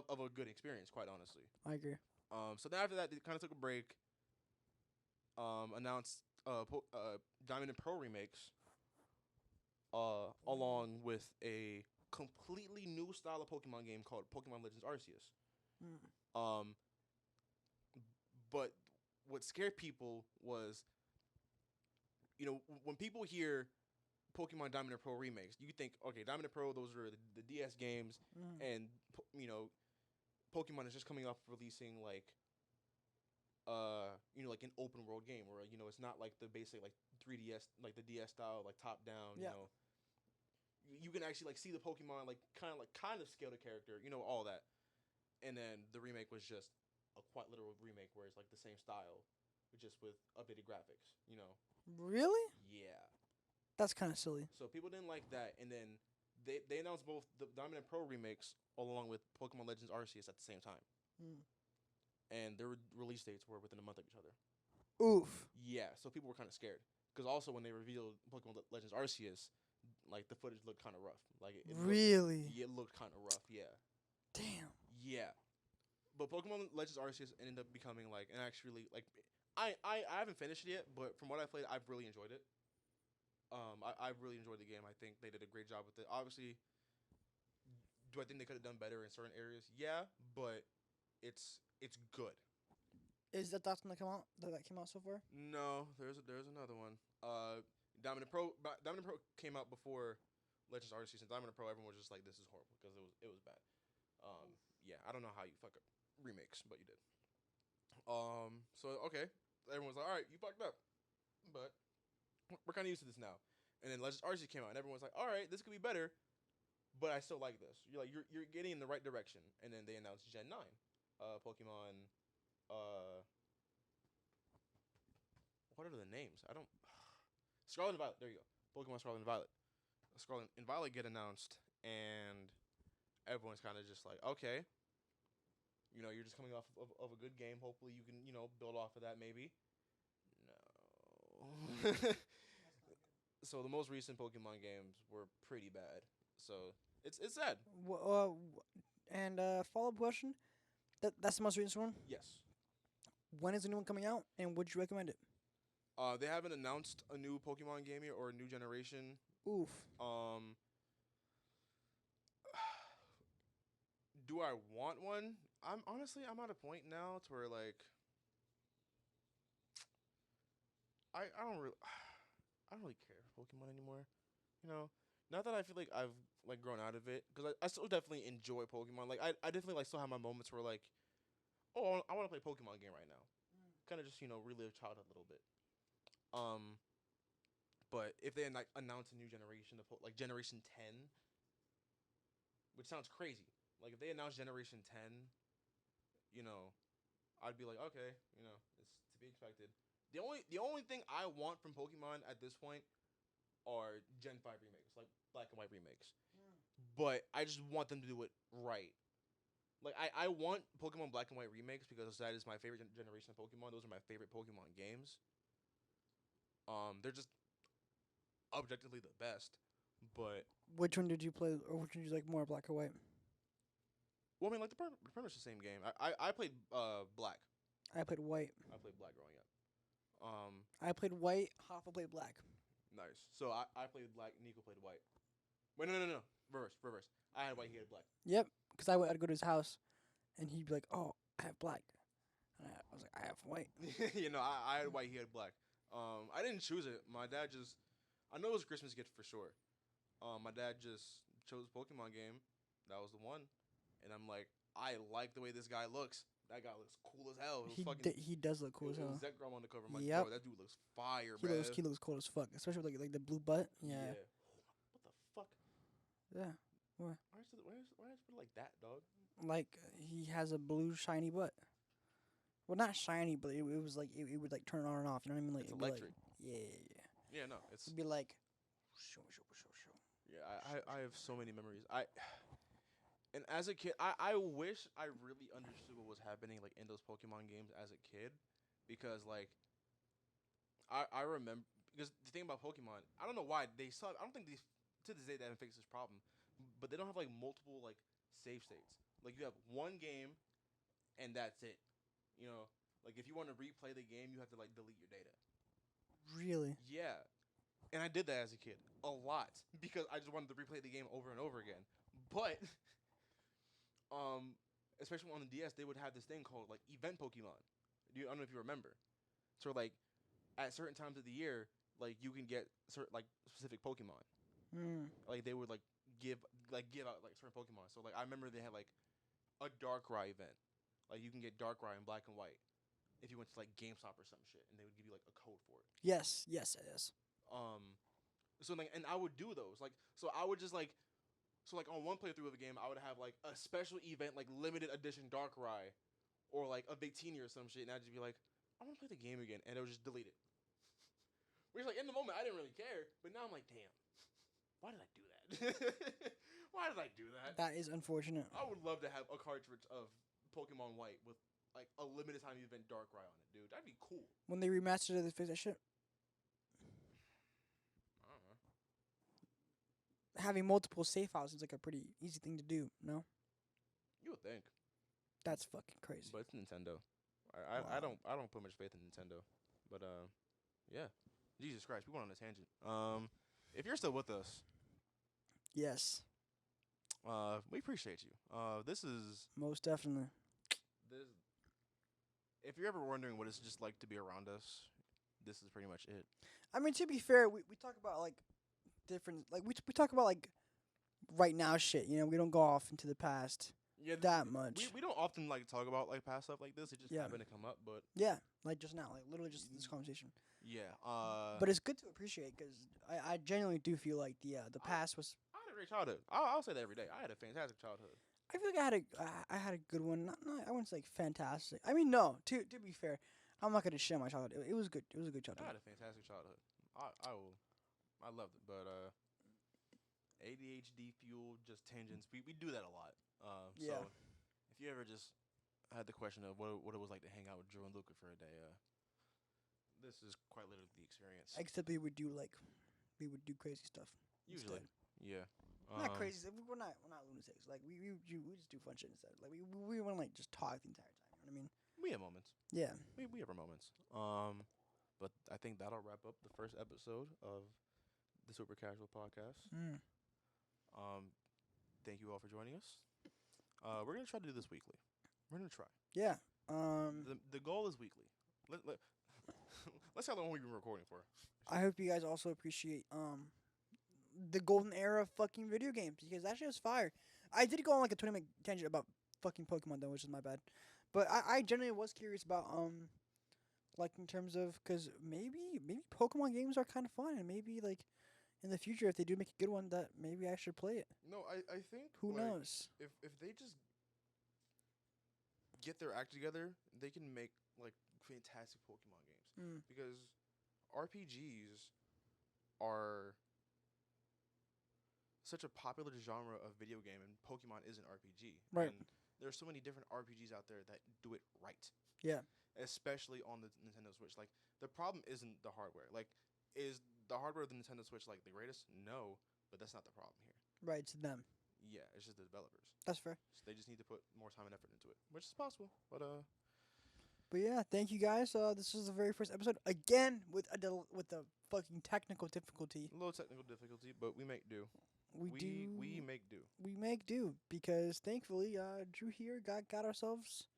a good experience. Quite honestly, I agree. So then after that, they kind of took a break. Announced Diamond and Pearl remakes, along with a completely new style of Pokemon game called Pokemon Legends Arceus. But what scared people was when people hear Pokemon Diamond and Pro remakes, you think, okay, Diamond and Pro, those are the DS games, and Pokemon is just coming off releasing like like an open world game where it's not like the basic like 3DS like the DS style like top down. You can actually like see the Pokemon like kind of scale the character, all that. And then the remake was just a quite literal remake where it's like the same style, just with updated graphics. Really? Yeah. That's kind of silly. So people didn't like that, and then they announced both the Diamond and Pro remakes along with Pokemon Legends Arceus at the same time. And their release dates were within a month of each other. Oof. Yeah, so people were kind of scared. Because also when they revealed Pokemon Legends Arceus, like the footage looked kind of rough. Like it really? It looked kind of rough, yeah. Damn. Yeah. But Pokemon Legends Arceus ended up becoming like an actually like I haven't finished it yet, but from what I played, I've really enjoyed it. I've really enjoyed the game. I think they did a great job with it. Obviously, do I think they could have done better in certain areas? Yeah, but it's good. Is that last one that came out so far? No, there's another one. Diamond and Pro came out before Legends Arceus, and Diamond and Pro, everyone was just like, "This is horrible" because it was bad. Yeah, I don't know how you fuck up remakes, but you did. So okay, everyone's like, "All right, you fucked up," but we're kind of used to this now. And then Legends Arceus came out, and everyone's like, "All right, this could be better," but I still like this. You're getting in the right direction. And then they announced Gen 9, Pokemon. What are the names? I don't. Scarlet and Violet. There you go. Pokemon Scarlet and Violet. Scarlet and Violet get announced, and everyone's kind of just like, okay, you're just coming off of a good game. Hopefully, you can build off of that maybe. No. So the most recent Pokemon games were pretty bad. So it's sad. And follow-up question. That's the most recent one? Yes. When is the new one coming out, and would you recommend it? They haven't announced a new Pokemon game yet or a new generation. Oof. Do I want one? I'm at a point now to where like I don't really care for Pokemon anymore. Not that I feel like I've like grown out of it, because I still definitely enjoy Pokemon. Like I definitely like still have my moments where like, oh, I want to play a Pokemon game right now. Kind of just relive childhood a little bit. But if they like announce a new generation of like Generation 10, which sounds crazy. Like if they announce Generation 10, I'd be like, okay, it's to be expected. The only thing I want from Pokemon at this point are Gen 5 remakes, like Black and White remakes. But I just want them to do it right. Like I want Pokemon Black and White remakes because that is my favorite generation of Pokemon. Those are my favorite Pokemon games. They're just objectively the best. But which one did you play, or which one did you like more, Black or White? Well, I mean, like pretty much the same game. I played Black. I played White. I played Black growing up. I played White. Hoffa played Black. Nice. So I played Black. Nico played White. Wait, no. Reverse. I had White. He had Black. Yep. Because I'd go to his house, and he'd be like, "Oh, I have Black," and I was like, "I have White." I had White. He had Black. I didn't choose it. My dad just. I know it was a Christmas gift for sure. My dad just chose a Pokemon game. That was the one. And I'm like, I like the way this guy looks. That guy looks cool as hell. He does look cool as hell. It was Zekrom on the cover. I'm like, bro, that dude looks fire, bro. He looks cool as fuck, especially with like the blue butt. Yeah. What the fuck? Yeah. What? Why is it put like that, dog? Like he has a blue shiny butt. Well, not shiny, but it was like it would like turn on and off. You know what I mean? Like it's electric. Like, yeah. No, it'd be like. Yeah, I have so many memories. And as a kid, I wish I really understood what was happening like in those Pokemon games as a kid, because like I remember, because the thing about Pokemon, I don't know why they still I don't think these to this day they haven't fixed this problem, but they don't have like multiple like save states. Like you have one game, and that's it. Like if you want to replay the game, you have to like delete your data. Really? Yeah. And I did that as a kid a lot because I just wanted to replay the game over and over again. But especially on the DS, they would have this thing called like event Pokemon. I don't know if you remember. So like at certain times of the year, like you can get certain like specific Pokemon. Like they would like give out like certain Pokemon. So like I remember they had like a Darkrai event. Like you can get Darkrai in black and white if you went to like GameStop or some shit, and they would give you like a code for it. Yes. So like, and I would do those. Like, so I would just like, so like on one playthrough of the game, I would have like a special event, like limited edition Darkrai, or like a Victini or some shit, and I'd just be like, I want to play the game again, and it would just delete it. Which like in the moment I didn't really care, but now I'm like, damn, why did I do that? Why did I do that? That is unfortunate. I would love to have a cartridge of Pokemon White with like a limited time event Darkrai on it, dude. That'd be cool. When they remastered it, they fixed that shit. I don't know. Having multiple save files is like a pretty easy thing to do. No, You would think, that's fucking crazy. but it's Nintendo. I don't put much faith in Nintendo, but yeah. Jesus Christ, we went on a tangent. If you're still with us, Yes, we appreciate you. This is most definitely. this. If you're ever wondering what it's just like to be around us, this is pretty much it. I mean, to be fair, we talk about like different, like we talk about like right now shit. You know, we don't go off into the past Yeah, that much. we don't often like talk about like past stuff like this. It just Yeah. happened to come up, but Yeah, like just now, like literally just this conversation. yeah. But it's good to appreciate because I genuinely do feel like the past was. I had a great childhood. I'll say that every day. I had a fantastic childhood. I feel like I had a good one. Not I wouldn't say like fantastic. I mean, no. To be fair, I'm not gonna share my childhood. It was good. It was a good I childhood. had a fantastic childhood. I loved it, but ADHD fueled just tangents. We do that a lot. Yeah. So if you ever just had the question of what it was like to hang out with Drew and Luca for a day, this is quite literally the experience. Except we would do crazy stuff. Usually, instead. yeah. Not crazy. We're not lunatics. Like we just do fun shit instead. Like we want to like just talk the entire time. You know what I mean? We have moments. Yeah. We have our moments. But I think that'll wrap up the first episode of the Super Casual Podcast. Thank you all for joining us. We're gonna try to do this weekly. We're gonna try. Yeah. The goal is weekly. Let's see how long we've been recording for. I hope you guys also appreciate the golden era of fucking video games because that shit was fire. I did go on like a 20-minute tangent about fucking Pokemon though, which is my bad. But I genuinely was curious about like in terms of because maybe Pokemon games are kind of fun and maybe like in the future if they do make a good one that maybe I should play it. No, I think Who like, knows? if they just get their act together, they can make like fantastic Pokemon games. Because RPGs are such a popular genre of video game, and Pokemon is an RPG. Right. And there's so many different RPGs out there that do it right. Yeah. Especially on the Nintendo Switch. Like, the problem isn't the hardware. Like, is the hardware of the Nintendo Switch, like, the greatest? No, but that's not the problem here. Right, it's them. Yeah, it's just the developers. That's fair. So they just need to put more time and effort into it, which is possible. But yeah, thank you guys. This is the very first episode again with the fucking technical difficulty. a little technical difficulty, but we make do. We make do. We make do because thankfully, Drew here got ourselves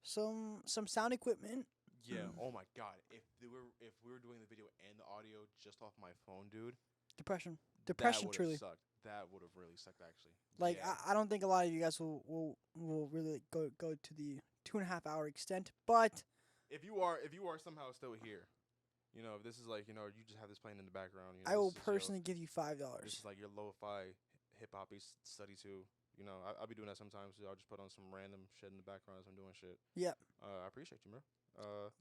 some sound equipment. Yeah. Oh my God. If we were doing the video and the audio just off my phone, dude. Depression, That truly. sucked. That would have really sucked, actually. Like yeah. I don't think a lot of you guys will really go to the 2.5 hour extent, but if you are somehow still here, you know, if this is like, you know, you just have this playing in the background. You know, I will this is personally give you $5. This is like your lo-fi hip-hop study too. You know, I'll be doing that sometimes. I'll just put on some random shit in the background as I'm doing shit. Yep. I appreciate you, bro.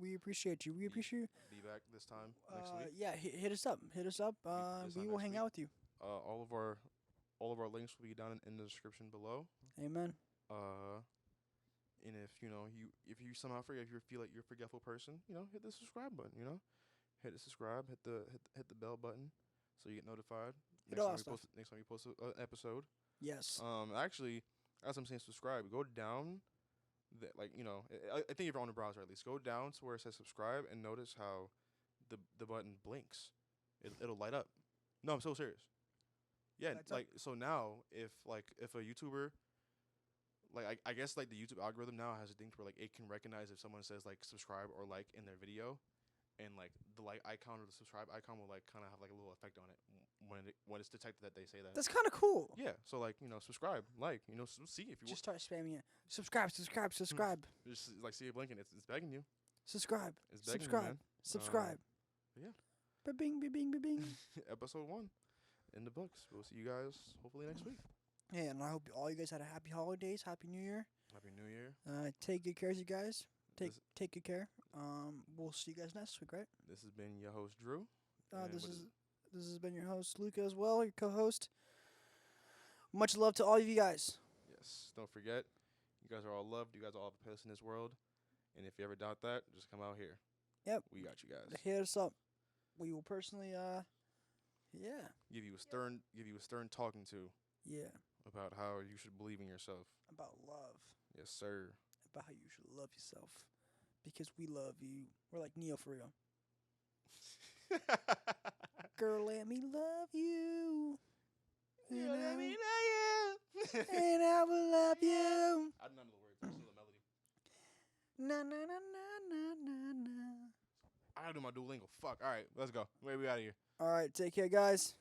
We appreciate you. We appreciate you. Be back this time next week. Yeah, hit us up. Hit us up. This We time will next hang week. out with you. All of our links will be down in the description below. Amen. And if you somehow forget, if you feel like you're a forgetful person, you know, hit the subscribe button. You know, hit the subscribe, hit the bell button, so you get notified next time we post an episode. Yes. Actually, as I'm saying, subscribe. Go down, I think if you're on the browser at least, go down to where it says subscribe and notice how the button blinks. It'll light up. No, I'm so serious. Yeah, Lights up. like so now, if a YouTuber, like I guess like the YouTube algorithm now has a thing where like it can recognize if someone says like subscribe or like in their video, and like the like icon or the subscribe icon will like kind of have like a little effect on it when it's detected that they say that. That's kind of cool. Yeah, so like subscribe, like see if you Just start spamming it. Subscribe. just like see it blinking. It's begging you. Subscribe. It's begging Subscribe. you, man. Subscribe. Yeah. Ba-bing, ba-bing, ba-bing. Episode 1 in the books. We'll see you guys hopefully next week. Yeah, and I hope all you guys had a happy holidays, happy New Year. Happy New Year. Take good care, you guys. Take good care. We'll see you guys next week, right? This has been your host Drew. This has been your host Luca as well, your co-host. Much love to all of you guys. Yes, don't forget, you guys are all loved. You guys all have a place in this world, and if you ever doubt that, just come out here. Yep, we got you guys. Hit us up. We will personally, give you a stern talking to. Yeah. About how you should believe in yourself. About love. Yes, sir. About how you should love yourself, because we love you. We're like Neo for real. Girl, let me love you. Girl, let me love you. And I will love you. I don't know the words. I just know the melody. Na na na na na na. I gotta do my Duolingo. Fuck. All right, let's go. Wait, we out of here. All right, take care, guys.